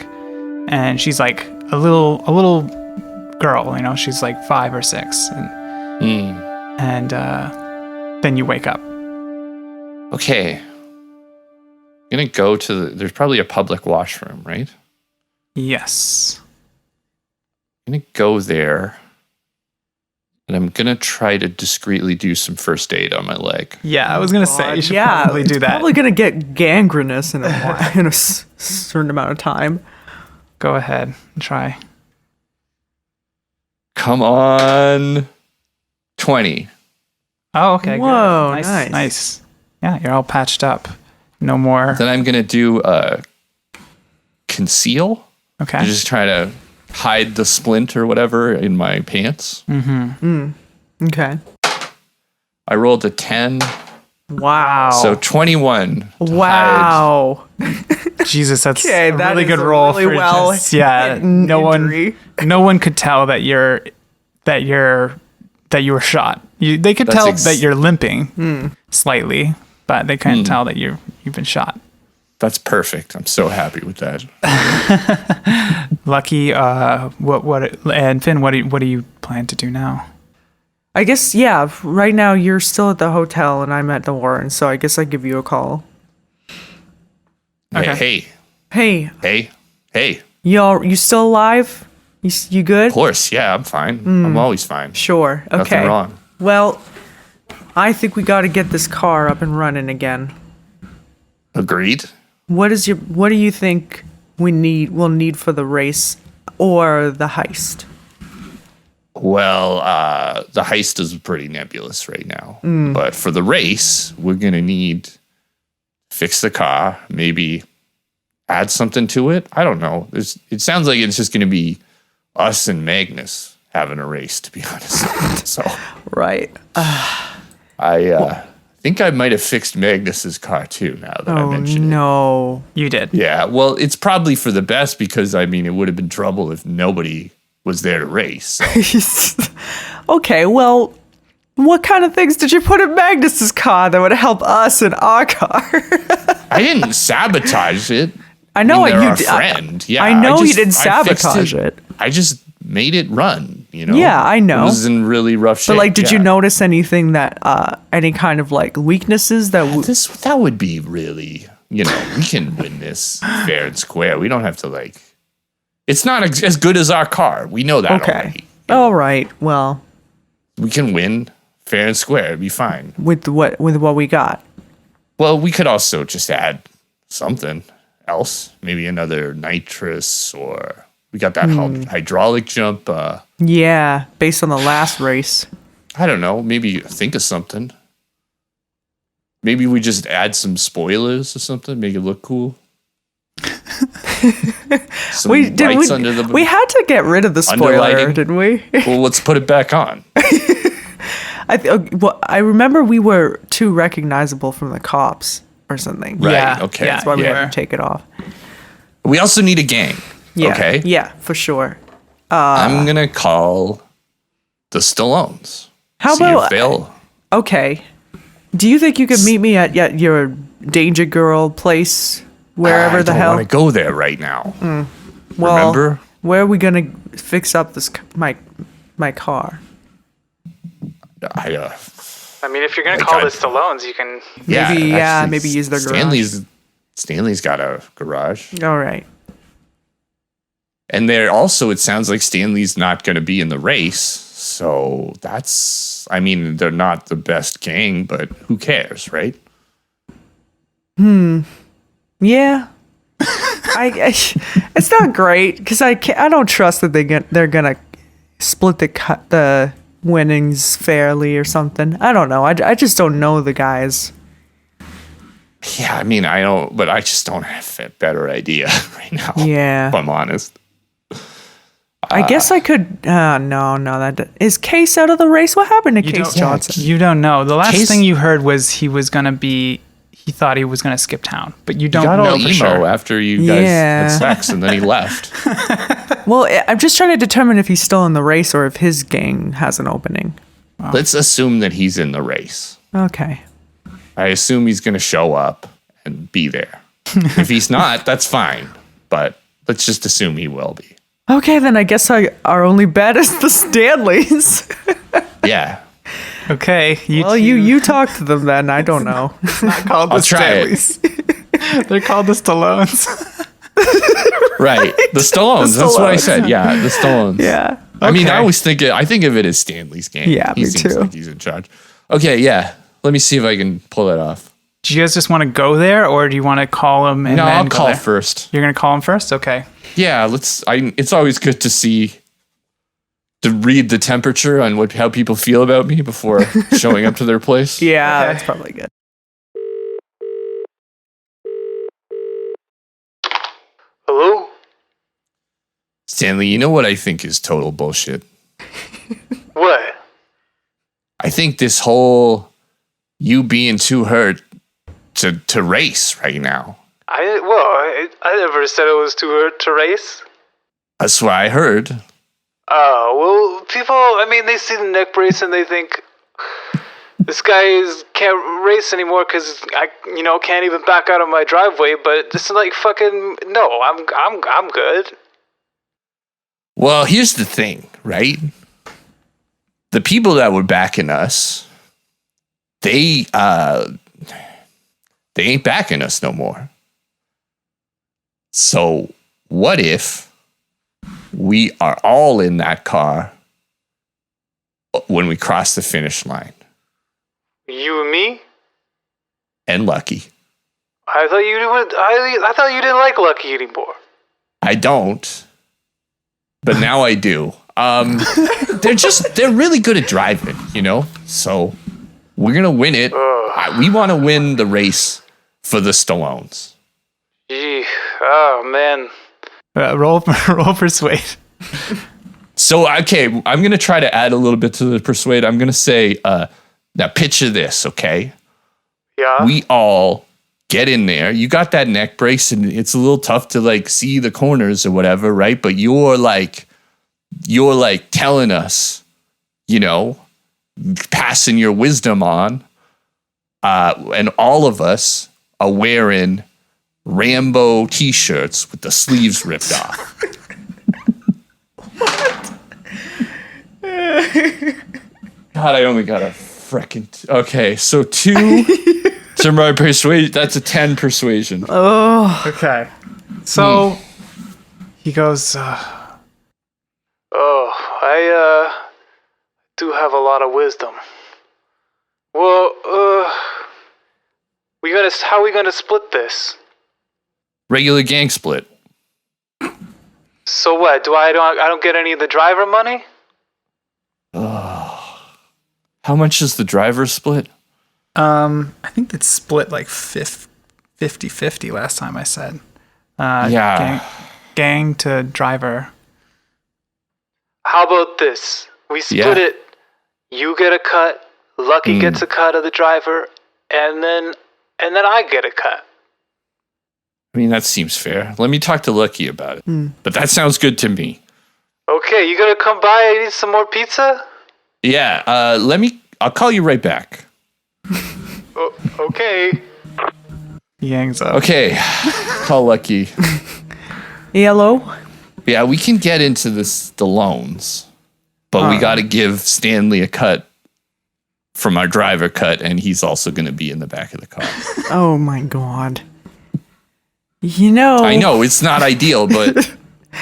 And she's like a little girl, you know, she's like 5 or 6, and then you wake up. Okay. I'm gonna go to there's probably a public washroom, right? Yes. I'm gonna go there, and I'm gonna try to discreetly do some first aid on my leg. Yeah, I was gonna say you should yeah, probably do it's that. Probably gonna get gangrenous in a certain amount of time. Go ahead and try. Come on. 20. Oh, okay. Whoa, good. nice. Nice. Yeah, you're all patched up. No more. Then I'm gonna do conceal. Okay. To just try to hide the splint or whatever in my pants. Okay. I rolled a 10. Wow. So 21. to hide. Wow. Jesus, that's Okay, a that really is good a roll really for well just, yeah. hidden injury. No one could tell that you were shot. They could tell that you're limping slightly, but they couldn't tell that you've been shot. That's perfect. I'm so happy with that. Lucky. And Finn, what do you plan to do now? I guess, yeah, right now you're still at the hotel and I'm at the Warren, so I guess I give you a call. Okay. Hey. You still alive? You good? Of course, yeah, I'm fine. I'm always fine. Sure. Okay. Nothing wrong. Well, I think we got to get this car up and running again. Agreed. What do you think we'll need for the race or the heist? Well, the heist is pretty nebulous right now. But for the race, we're going to need fix the car, maybe add something to it. I don't know. It sounds like it's just going to be us and Magnus having a race, to be honest. So Right. I think I might have fixed Magnus's car too, now that I mentioned it. No. You did. Yeah, well, it's probably for the best because, I mean, it would have been trouble if nobody was there to race. So. Okay, well, what kind of things did you put in Magnus's car that would help us in our car? I didn't sabotage it. I know they're you our did. friend. Yeah, I know you just- didn't I fixed sabotage it. I just made it run, you know? Yeah, I know. It was in really rough shape. But like, did you yeah. notice anything that any kind of like weaknesses that That would be really, you know, we can win this fair and square. We don't have to like. It's not as good as our car. We know that Okay. already. All right. Well, We can win fair and square. It'd be fine. with what we got. Well, we could also just add something else. Maybe another nitrous, or we got that hydraulic jump. Yeah, based on the last race. I don't know. Maybe think of something. Maybe we just add some spoilers or something. Make it look cool. Some lights under the. We had to get rid of the spoiler, Underlighting. didn't we? Well, let's put it back on. I remember we were too recognizable from the cops or something. Right. Yeah, Okay. yeah, That's why we yeah. had to take it off. We also need a gang. Yeah. Okay. Yeah, for sure. I'm gonna call the Stallones. How See about if they'll. Okay. Do you think you could meet me at your Danger Girl place, wherever the hell? I don't want to go there right now. Well, Remember? where are we gonna fix up this my car? I, I mean, if you're gonna Like call I- this Stallones, you can. Maybe use their garage. Stanley's got a garage. All right. And there also, it sounds like Stanley's not going to be in the race. So that's, I mean, they're not the best gang, but who cares, right? Yeah. It's not great because I don't trust that they're gonna split the winnings fairly or something. I don't know. I just don't know the guys. Yeah, I mean, I don't, but I just don't have a better idea right now. Yeah. If I'm honest. I guess I could. No. Is Case out of the race? What happened to Case Johnson? You don't know. The last Case- thing you heard was he thought he was going to skip town, but you don't Got know all for emo sure. after you guys Yeah. had sex and then he left. Well, I'm just trying to determine if he's still in the race or if his gang has an opening. Let's assume that he's in the race. Okay. I assume he's going to show up and be there. If he's not, that's fine. But let's just assume he will be. Okay, then I guess our only bet is the Stanleys. Yeah. Okay. Well, you talk to them then. I don't know. called I'll try it. Stanleys. They're called the Stallones. Right. The Stallones. That's what I said. Yeah, the Stallones. Yeah. I mean, Okay. I think of it as Stanley's gang. Yeah, he me seems too. like he's in charge. Okay, yeah. Let me see if I can pull it off. Do you guys just want to go there, or do you want to call him and No, then I'll go call there? first. You're going to call him first? Okay. Yeah, it's always good to read the temperature on how people feel about me before showing up to their place. Yeah, Okay. that's probably good. Hello? Stanley, you know what I think is total bullshit? What? I think this whole you being too hurt to race right now. I never said it was too hard to race. That's what I heard. Oh, well, people, I mean, they see the neck brace and they think this guy can't race anymore because I, can't even back out of my driveway. But this is like fucking no. I'm good. Well, here's the thing, right? The people that were backing us, they ain't backing us no more. So what if we are all in that car when we cross the finish line? You and me? And Lucky. I thought you would. I thought you didn't like Lucky anymore. I don't, but now I do. They're really good at driving, So we're gonna win it. We want to win the race for the Stallones. Gee, oh man. Roll persuade. So okay, I'm gonna try to add a little bit to the persuade. I'm gonna say, now picture this, okay? Yeah. We all get in there. You got that neck brace, and it's a little tough to see the corners or whatever, right? But you're telling us, passing your wisdom on, and all of us are wearing Rambo t-shirts with the sleeves ripped off. God, I only got a frickin' okay. So 2 to my persuasion. That's a 10 persuasion. Okay. So he goes, Oh, I do have a lot of wisdom. Well, how are we gonna split this? Regular gang split. So what? I don't get any of the driver money? How much is the driver split? I think it's split like 50-50 last time I said. Yeah. Gang to driver. How about this? We split Yeah. it. You get a cut, Lucky gets a cut of the driver, and then I get a cut. I mean, that seems fair. Let me talk to Lucky about it. But that sounds good to me. Okay, you gonna come by? I need some more pizza? Yeah, I'll call you right back. Okay. He hangs up. Okay, call Lucky. Hello? Yeah, we can get into the loans, but we got to give Stanley a cut from our driver cut, and he's also going to be in the back of the car. Oh my god. You know, I know it's not ideal, but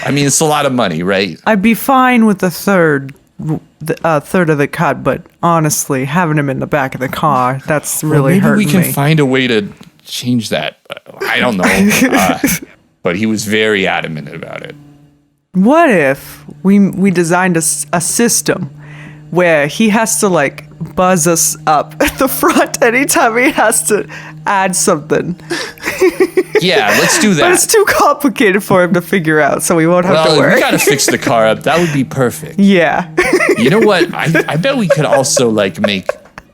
I mean it's a lot of money, right? I'd be fine with the third of the cut, but honestly, having him in the back of the car, that's really Maybe we hurting can me. find a way to change that. I don't know, but he was very adamant about it. What if we designed a system where he has to like buzz us up at the front anytime he has to add something? Yeah, let's do that. But it's too complicated for him to figure out, so we won't have to Well, worry. we got to fix the car up. That would be perfect. Yeah. You know what? I bet we could also like make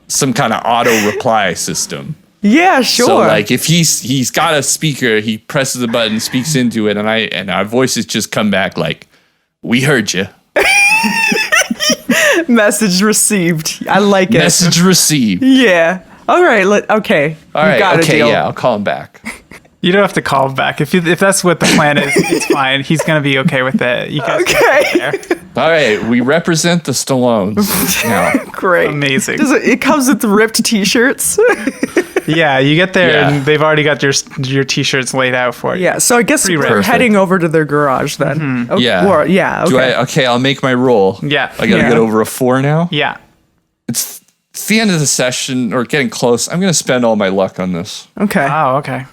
some kind of auto reply system. Yeah, sure. So like if he's got a speaker, he presses a button, speaks into it, and our voices just come back like, "We heard you." Message received. I like it. Message received. Yeah. All right. Okay. All You right. got a Okay. deal. Yeah, I'll call him back. You don't have to call him back. If that's what the plan is, it's fine. He's going to be okay with it. You guys Okay. All right. We represent the Stallones now. Great. Amazing. It comes with ripped T-shirts. Yeah, you get there Yeah. and they've already got your T-shirts laid out for you. Yeah. So I guess we're perfect. heading over to their garage then. Okay. Yeah. Or, yeah. Okay. Okay. I'll make my roll. Yeah. I gotta Yeah. get over a 4 now. Yeah. It's the end of the session or getting close. I'm gonna spend all my luck on this. Okay. Oh, okay.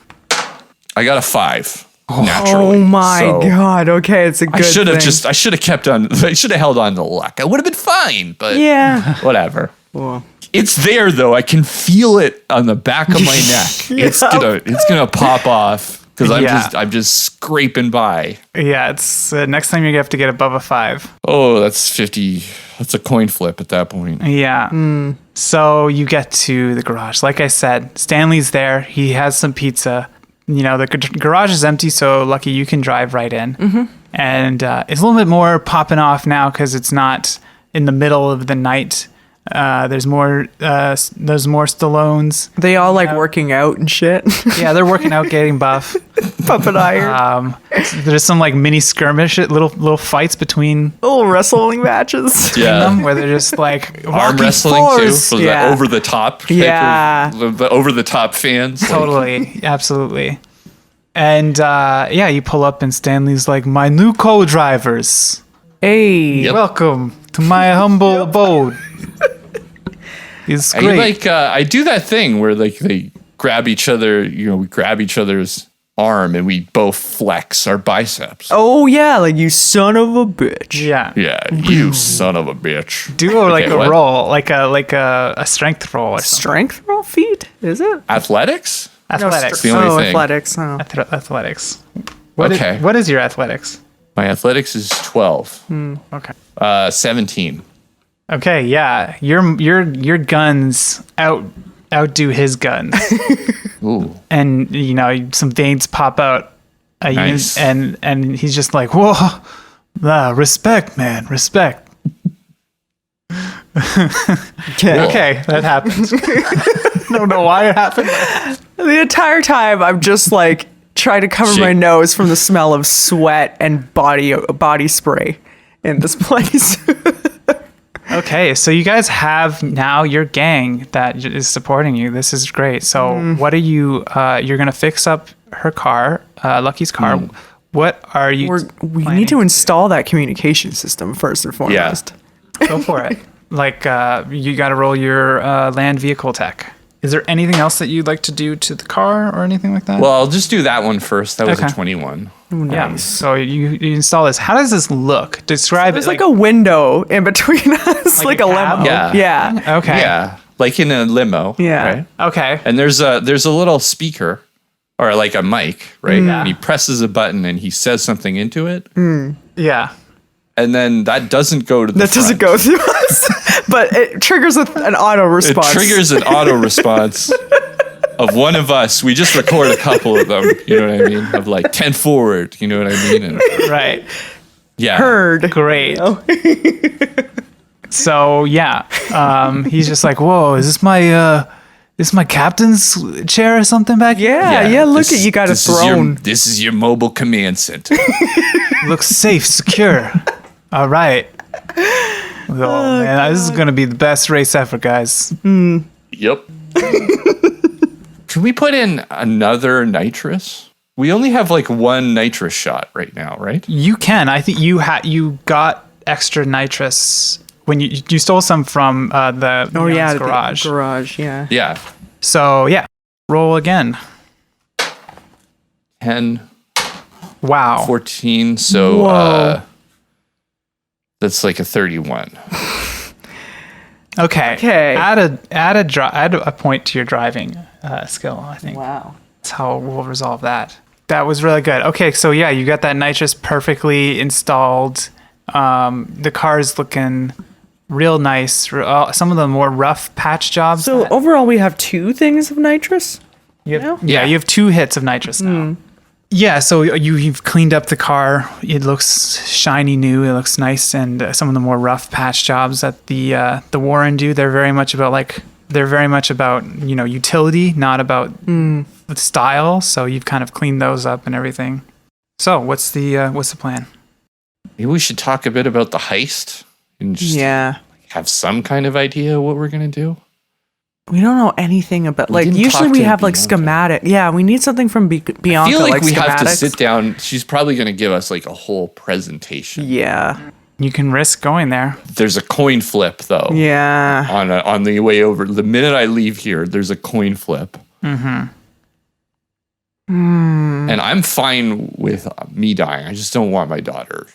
I got a 5. Oh Naturally. my So god. Okay. It's a good I should have thing. I should have kept on. I should have held on to luck. I would have been fine, but Yeah. whatever. Well, It's there though. I can feel it on the back of my neck. It's gonna pop off because I'm just scraping by. Yeah, it's next time you have to get above a 5. Oh, that's 50. That's a coin flip at that point. Yeah. So you get to the garage. Like I said, Stanley's there. He has some pizza. You know, the garage is empty, so Lucky, you can drive right in. Mm-hmm. And it's a little bit more popping off now because it's not in the middle of the night. There's more Stallones. they all like working out and shit. Yeah, they're working out, getting buff. Pumping iron. There's some like mini skirmish, little fights between Little wrestling matches. Yeah. them where they're just like Arm walking wrestling force. too. For Yeah. the over the top. Yeah. The over the top fans. like- Totally, absolutely. And yeah, you pull up and Stanley's like, "My new co-drivers, Hey. Yep. welcome to my humble abode." It's I great. I do that thing where like they grab each other. You know, we grab each other's arm and we both flex our biceps. Oh yeah, like you son of a bitch. Yeah. Yeah, you son of a bitch. Do like Okay, a what? roll, like a strength roll or something. Strength roll feat? Is it? Athletics? Athletics. the only thing. athletics. Oh. Athletics. What is- Okay. what is your athletics? My athletics is 12. Okay. 17. Okay. Yeah. Your guns outdo his guns, Ooh. and you know some veins pop out. Nice. And he's just like, whoa, respect, man, respect. Okay, that happened. I don't know why it happened. The entire time I'm just like trying to cover Shit. my nose from the smell of sweat and body spray in this place. Okay, so you guys have now your gang that is supporting you. This is great. So what are you? You're gonna fix up her car, Lucky's car. What are you? We planning need to install that communication system first and foremost. Go for it. Like you got to roll your land vehicle tech. Is there anything else that you'd like to do to the car or anything like that? Well, I'll just do that one first. That was Okay. a 21. yeah. So you install this. How does this look? Describe There's it. like a window in between us, Like like a a cab? limo. Yeah. Yeah. Okay. Yeah, like in a limo. Yeah. Right? Okay. And there's a little speaker or like a mic, right? Yeah. And he presses a button and he says something into it. Yeah. And then that doesn't go to the That doesn't front. go through us. But it triggers an auto response. It triggers an auto response of one of us. We just record a couple of them. You know what I mean? Of like 10 forward. You know what I mean? And, Right. yeah. Heard. Great. So yeah, he's just like, whoa, is this my captain's chair or something back here? Yeah. Look at you got a throne. This is your mobile command center. Looks safe, secure. All right. Oh man, this is gonna be the best race ever, guys. Yep. Can we put in another nitrous? We only have like one nitrous shot right now, right? You can. I think you got extra nitrous when you stole some from the garage. The garage, yeah. Yeah. So yeah, roll again. 10, Wow. 14. So Whoa. that's like a 31. Okay. Add a point to your driving skill, I think. Wow. That's how we'll resolve that. That was really good. Okay, so yeah, you got that nitrous perfectly installed. The car's looking real nice. Some of the more rough patch jobs. So overall, we have 2 things of nitrous. you have, now? you have 2 hits of nitrous now. Yeah, so you've cleaned up the car. It looks shiny new. It looks nice, and some of the more rough patch jobs that the Warren do, they're very much about utility, not about style. So you've kind of cleaned those up and everything. So what's the plan? Maybe we should talk a bit about the heist and just have some kind of idea what we're going to do. We don't know anything about, We didn't usually talk we to have, Bianca. schematic. Yeah, we need something from Bianca, I feel like we have to schematics. sit down. She's probably going to give us like a whole presentation. Yeah. You can risk going there. There's a coin flip though. Yeah. On the way over. The minute I leave here, there's a coin flip. Mm-hmm. And I'm fine with me dying. I just don't want my daughter,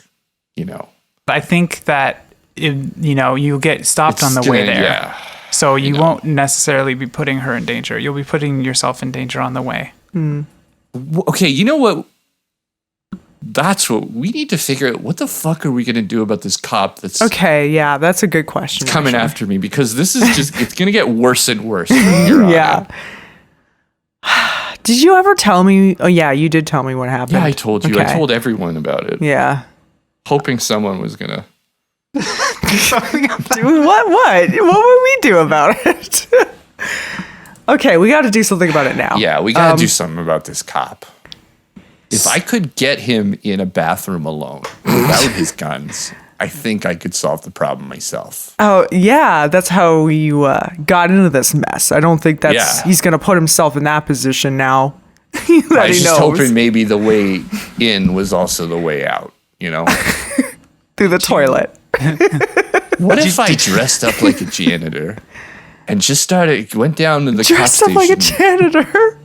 I think that you'll get stopped on the way there. Yeah. So you won't necessarily be putting her in danger. You'll be putting yourself in danger on the way. Okay, you know what? That's what we need to figure out. What the fuck are we going to do about this cop that's Okay, yeah, that's a good question. coming actually. after me? Because this is just, it's going to get worse and worse. From here on Yeah. out. Did you ever tell me? Oh, yeah, you did tell me what happened. Yeah, I told you. I Okay. told everyone about it. Yeah. Hoping someone was going to. What? What would we do about it? Okay, we got to do something about it now. Yeah, we got to do something about this cop. If I could get him in a bathroom alone without his guns, I think I could solve the problem myself. Oh, yeah, that's how you got into this mess. I don't think he's going to put himself in that position now. that I was he just knows. hoping maybe the way in was also the way out, Through the toilet. What if I dressed up like a janitor and just went down to the cop Dressed up station, like a janitor.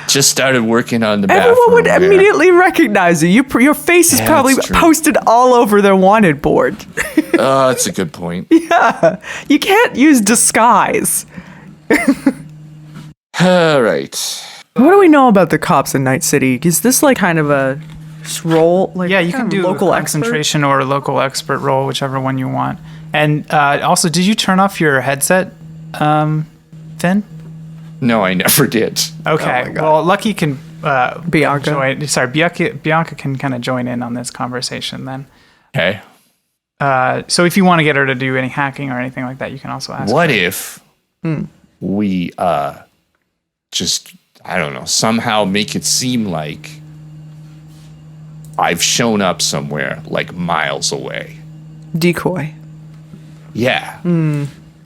just started working on the bathroom? Everyone would there. immediately recognize you. Your face is Yeah, probably that's true. posted all over their wanted board. Oh, that's a good point. You can't use disguise. All right. What do we know about the cops in Night City? Is this like kind of a role? Like, Yeah, you kind can of do local a concentration or a local expert role, whichever one you want. And also, did you turn off your headset, Finn? No, I never did. Okay. Oh my God. Well, Lucky can Bianca. Bianca can kind of join in on this conversation then. Okay. So if you want to get her to do any hacking or anything like that, you can also ask. What her. if we just, I don't know, somehow make it seem like I've shown up somewhere like miles away? Decoy. Yeah.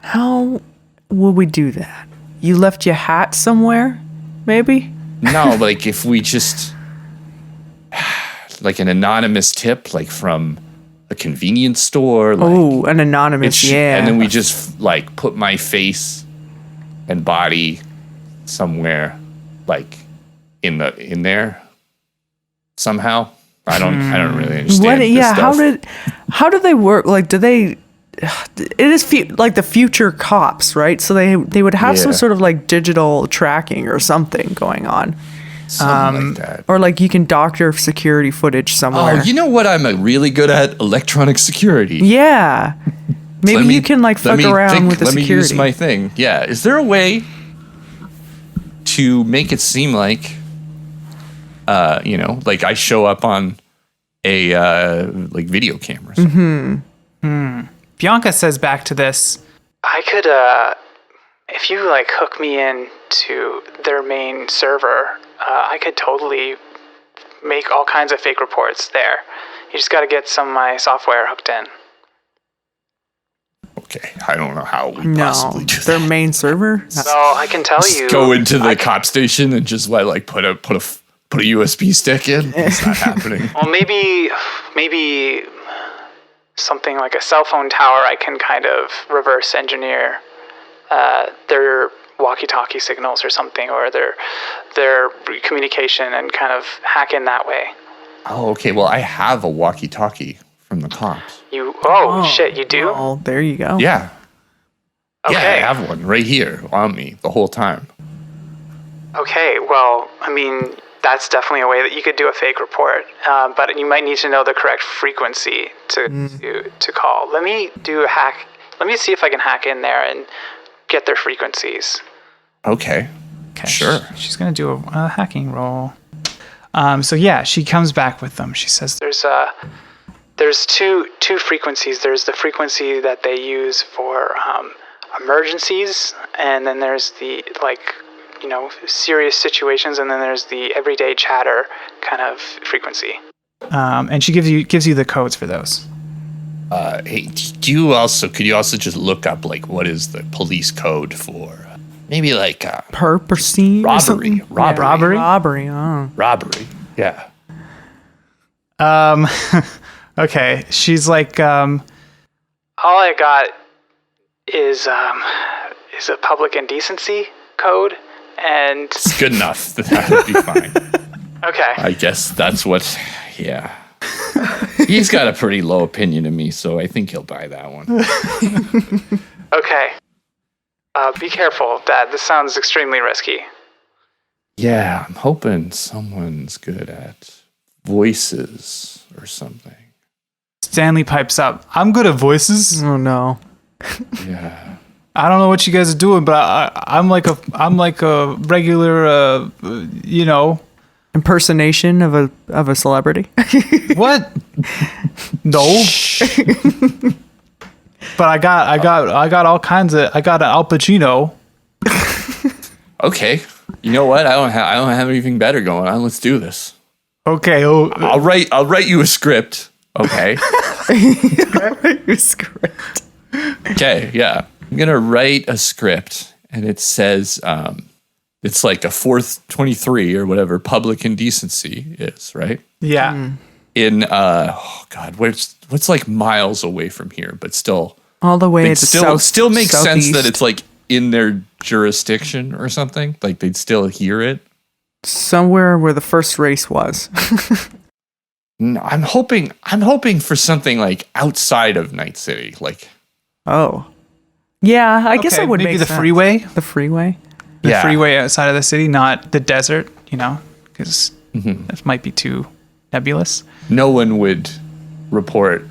How would we do that? You left your hat somewhere? Maybe? No, like if we just, like an anonymous tip, like from a convenience store. Like, Oh, an anonymous, yeah. And then we just like put my face and body somewhere, like in there somehow. I don't really understand. This stuff. How do they work? Like, do they? It is like the future cops, right? So they would have some Yeah. sort of like digital tracking or something going on, Something like that. or like you can doctor security footage somewhere. Oh, you know what I'm really good at? Electronic security. Yeah. Maybe you can like fuck around with the security. Let me use my thing. Yeah. Is there a way to make it seem like, like I show up on a like video cameras? Bianca says back to this. I could, if you like hook me in to their main server, I could totally make all kinds of fake reports there. You just got to get some of my software hooked in. Okay, I don't know how we possibly do that. Their main server. So I can tell you. Go into the cop station and just like put a USB stick in. It's not happening. Well, maybe something like a cell phone tower. I can kind of reverse engineer their walkie-talkie signals or something, or their communication, and kind of hack in that way. Oh, okay. Well, I have a walkie-talkie from the cops. Shit, you do? Oh, there you go. Yeah. Okay. Yeah, I have one right here on me the whole time. Okay, well, I mean, that's definitely a way that you could do a fake report, but you might need to know the correct frequency to call. Let me do a hack. Let me see if I can hack in there and get their frequencies. Okay. Sure. She's going to do a hacking roll. So yeah, she comes back with them. She says, There's two frequencies. There's the frequency that they use for emergencies, and then there's the serious situations, and then there's the everyday chatter kind of frequency. And she gives you the codes for those. Hey, could you also just look up like what is the police code for maybe like perp or scene robbery? Robbery. Yeah. Okay. She's like, all I got is a public indecency code, and it's good enough. That would be fine. Okay. I guess that's what. Yeah. He's got a pretty low opinion of me, so I think he'll buy that one. Okay. Be careful, Dad. This sounds extremely risky. Yeah, I'm hoping someone's good at voices or something. Stanley pipes up. I'm good at voices. Oh no. Yeah. I don't know what you guys are doing, but I'm like a regular, impersonation of a celebrity. What? No. But I got all kinds of. I got an Al Pacino. Okay. You know what? I don't have anything better going on. Let's do this. Okay. I'll write you a script. Okay. Script. Okay. Yeah. I'm gonna write a script, and it says it's like a 423 or whatever public indecency is, right? Yeah. In what's like miles away from here, but still all the way to still makes sense southeast. that it's like in their jurisdiction or something. Like they'd still hear it. Somewhere where the first race was. No, I'm hoping for something like outside of Night City, like. Oh. Yeah, I guess it would maybe make the sense. freeway. The freeway. The freeway outside of the city, not the desert. Because it might be too nebulous. No one would report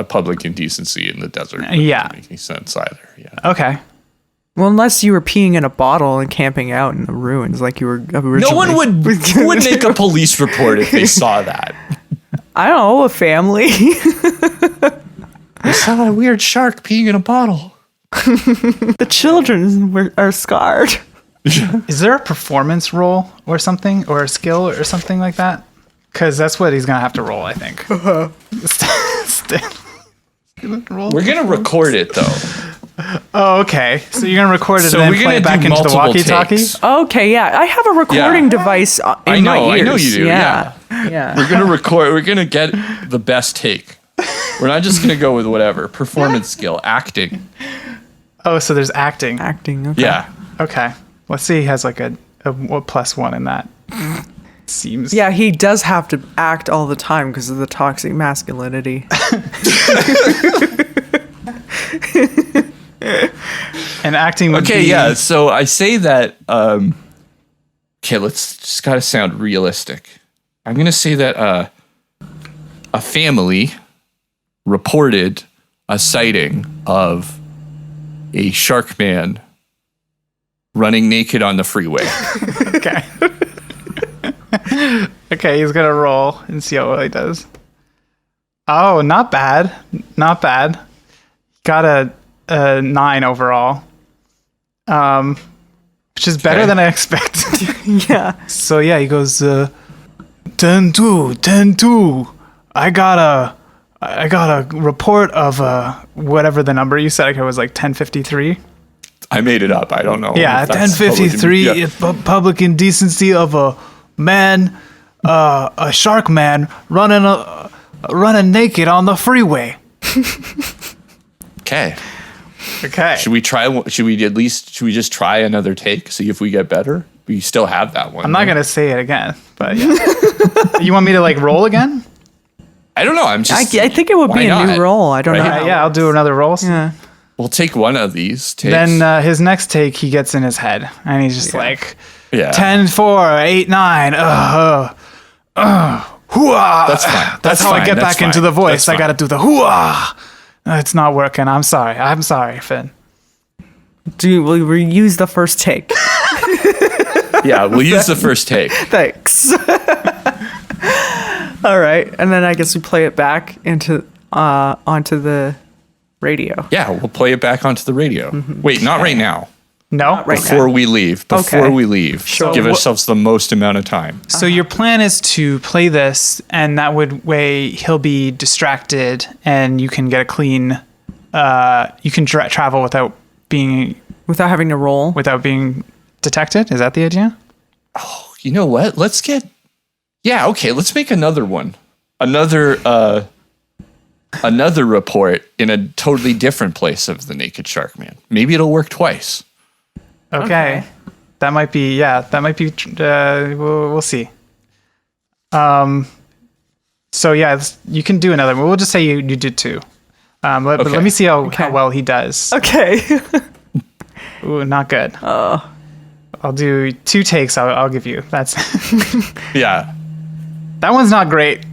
public indecency in the desert. Yeah. Doesn't make any sense either. Yeah. Okay. Well, unless you were peeing in a bottle and camping out in the ruins like you were originally. No one would make a police report if they saw that. I don't know, a family. I saw a weird shark peeing in a bottle. The children are scarred. Is there a performance roll or something, or a skill or something like that? Because that's what he's gonna have to roll, I think. We're gonna record it though. Oh, okay. So you're gonna record it So and we're then play gonna it back do into the multiple walkie-talkie? takes. Okay, yeah. I have a recording device in my ears. I know you do. Yeah. Yeah. We're gonna record. We're gonna get the best take. We're not just gonna go with whatever performance skill, acting. Oh, so there's acting. Acting, okay. Yeah. Okay. Let's see. He has like a +1 in that. Seems. Yeah, he does have to act all the time because of the toxic masculinity. And acting would Okay. be... Yeah. So I say that. Okay. Let's just gotta sound realistic. I'm gonna say that a family reported a sighting of a shark man running naked on the freeway. Okay. Okay, he's gonna roll and see how well he does. Oh, not bad. Not bad. Got a 9 overall. Which is better than I expected. Yeah. So yeah, he goes, 10-2, 10-2. I got a report of whatever the number you said. It was like 1053. I made it up. I don't know. Yeah, if that's 1053. public- Public indecency of a man, a shark man running naked on the freeway. Okay. Okay. Should we just try another take, see if we get better? We still have that one. I'm not gonna say it again, but yeah. You want me to like roll again? I don't know. I'm just. I think it would why be a not? new roll. I don't Right? know. how- Yeah, I'll do another roll. Yeah. We'll take one of these takes. Then his next take, he gets in his head, and he's just like, yeah. 10, 4, 8, 9. Hooah. That's fine. That's how I fine. get That's back into fine. the voice. That's I got to do the hooah. It's not working. I'm sorry, Finn. We'll reuse the first take. Yeah, we'll use the first take. Thanks. All right, and then I guess we play it back onto the radio. Yeah, we'll play it back onto the radio. Mm-hmm. Wait, not right now. No? right Before we leave. Before Okay. we leave. Sure. Give ourselves the most amount of time. So your plan is to play this, and that way he'll be distracted, and you can get a clean. You can travel without being Without being detected. Is that the idea? You know what? Let's make another one. Another report in a totally different place of the naked shark man. Maybe it'll work twice. Okay. That might be. We'll see. So yeah, you can do another one. We'll just say you did 2. But Okay. let me see how well he does. Okay. Ooh, not good. I'll do 2 takes. I'll give you. That's Yeah. that one's not great.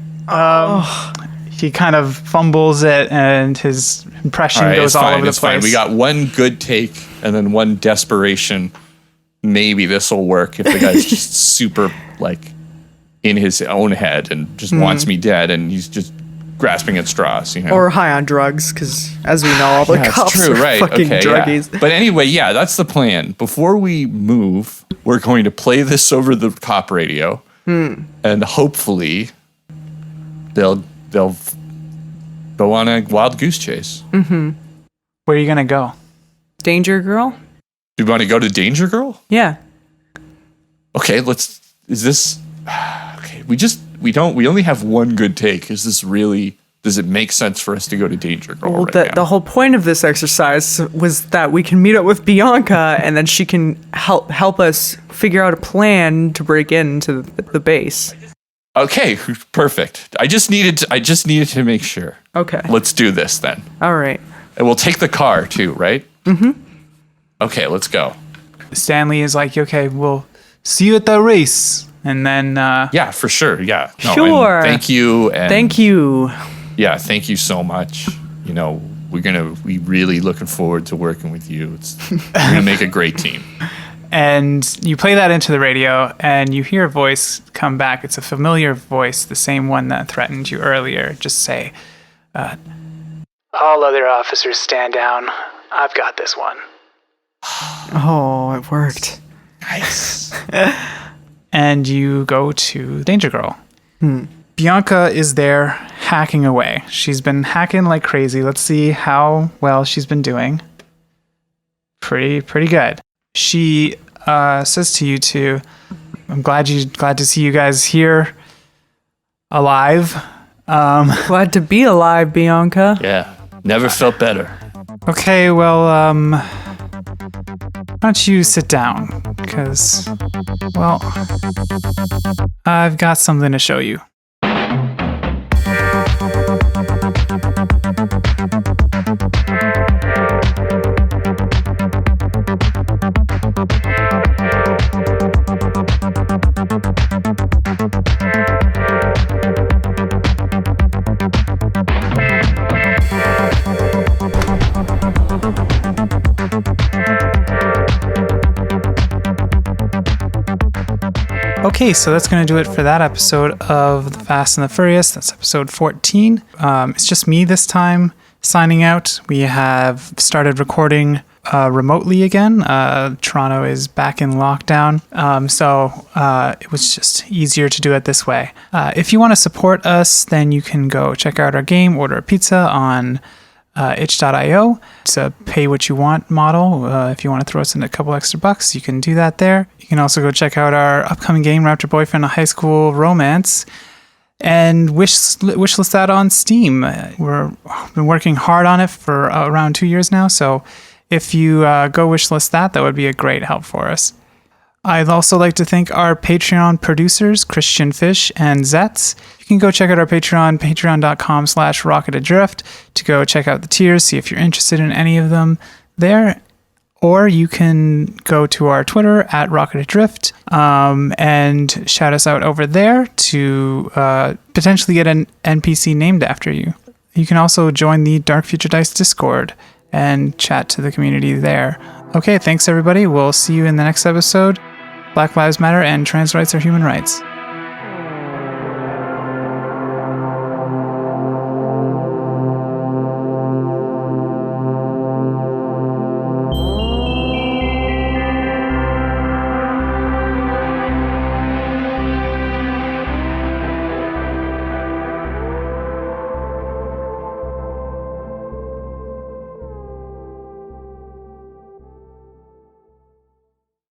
He kind of fumbles it, and his impression All right, goes it's all fine. over the It's fine. place. We got one good take and then one desperation. Maybe this will work if the guy's just super in his own head and just wants me dead, and he's just grasping at straws. Or high on drugs, because as we know, all the That's cops true, are right? fucking Okay, druggies. yeah. But anyway, yeah, that's the plan. Before we move, we're going to play this over the cop radio, and hopefully, they'll go on a wild goose chase. Where are you gonna go? Danger Girl? Do you want to go to Danger Girl? Yeah. Okay, we only have one good take. Does it make sense for us to go to Danger Girl Well, right now? the whole point of this exercise was that we can meet up with Bianca, and then she can help us figure out a plan to break into the base. Okay, perfect. I just needed to make sure. Okay. Let's do this then. All right. And we'll take the car too, right? Mm-hmm. Okay, let's go. Stanley is like, okay, we'll see you at the race, and then Yeah, for sure. Yeah. No, Sure. and thank you. And Thank you. Yeah, thank you so much. We really looking forward to working with you. We're gonna make a great team. And you play that into the radio, and you hear a voice come back. It's a familiar voice, the same one that threatened you earlier. Just say, All other officers stand down. I've got this one. Oh, it worked. Nice. and you go to Danger Girl. Bianca is there hacking away. She's been hacking like crazy. Let's see how well she's been doing. Pretty good. She says to you two, I'm glad to see you guys here alive. Glad to be alive, Bianca. Yeah. Never felt better. Okay, well, why don't you sit down? Because, well, I've got something to show you. Okay, so that's going to do it for that episode of The Fast and the Furriest. That's episode 14. It's just me this time signing out. We have started recording remotely again. Toronto is back in lockdown, so it was just easier to do it this way. If you want to support us, then you can go check out our game, order a pizza on itch.io. It's a pay what you want model. If you want to throw us in a couple extra bucks, you can do that there. You can also go check out our upcoming game, Raptor Boyfriend, a High School Romance, and wishlist that on Steam. We've been working hard on it for around 2 years now, so if you go wishlist that would be a great help for us. I'd also like to thank our Patreon producers, Christian Fish and Zetz. You can go check out our Patreon, patreon.com/rocketadrift, to go check out the tiers, see if you're interested in any of them there. Or you can go to our Twitter at rocketadrift and shout us out over there to potentially get an NPC named after you. You can also join the Dark Future Dice Discord and chat to the community there. Okay, thanks everybody. We'll see you in the next episode. Black Lives Matter and trans rights are human rights.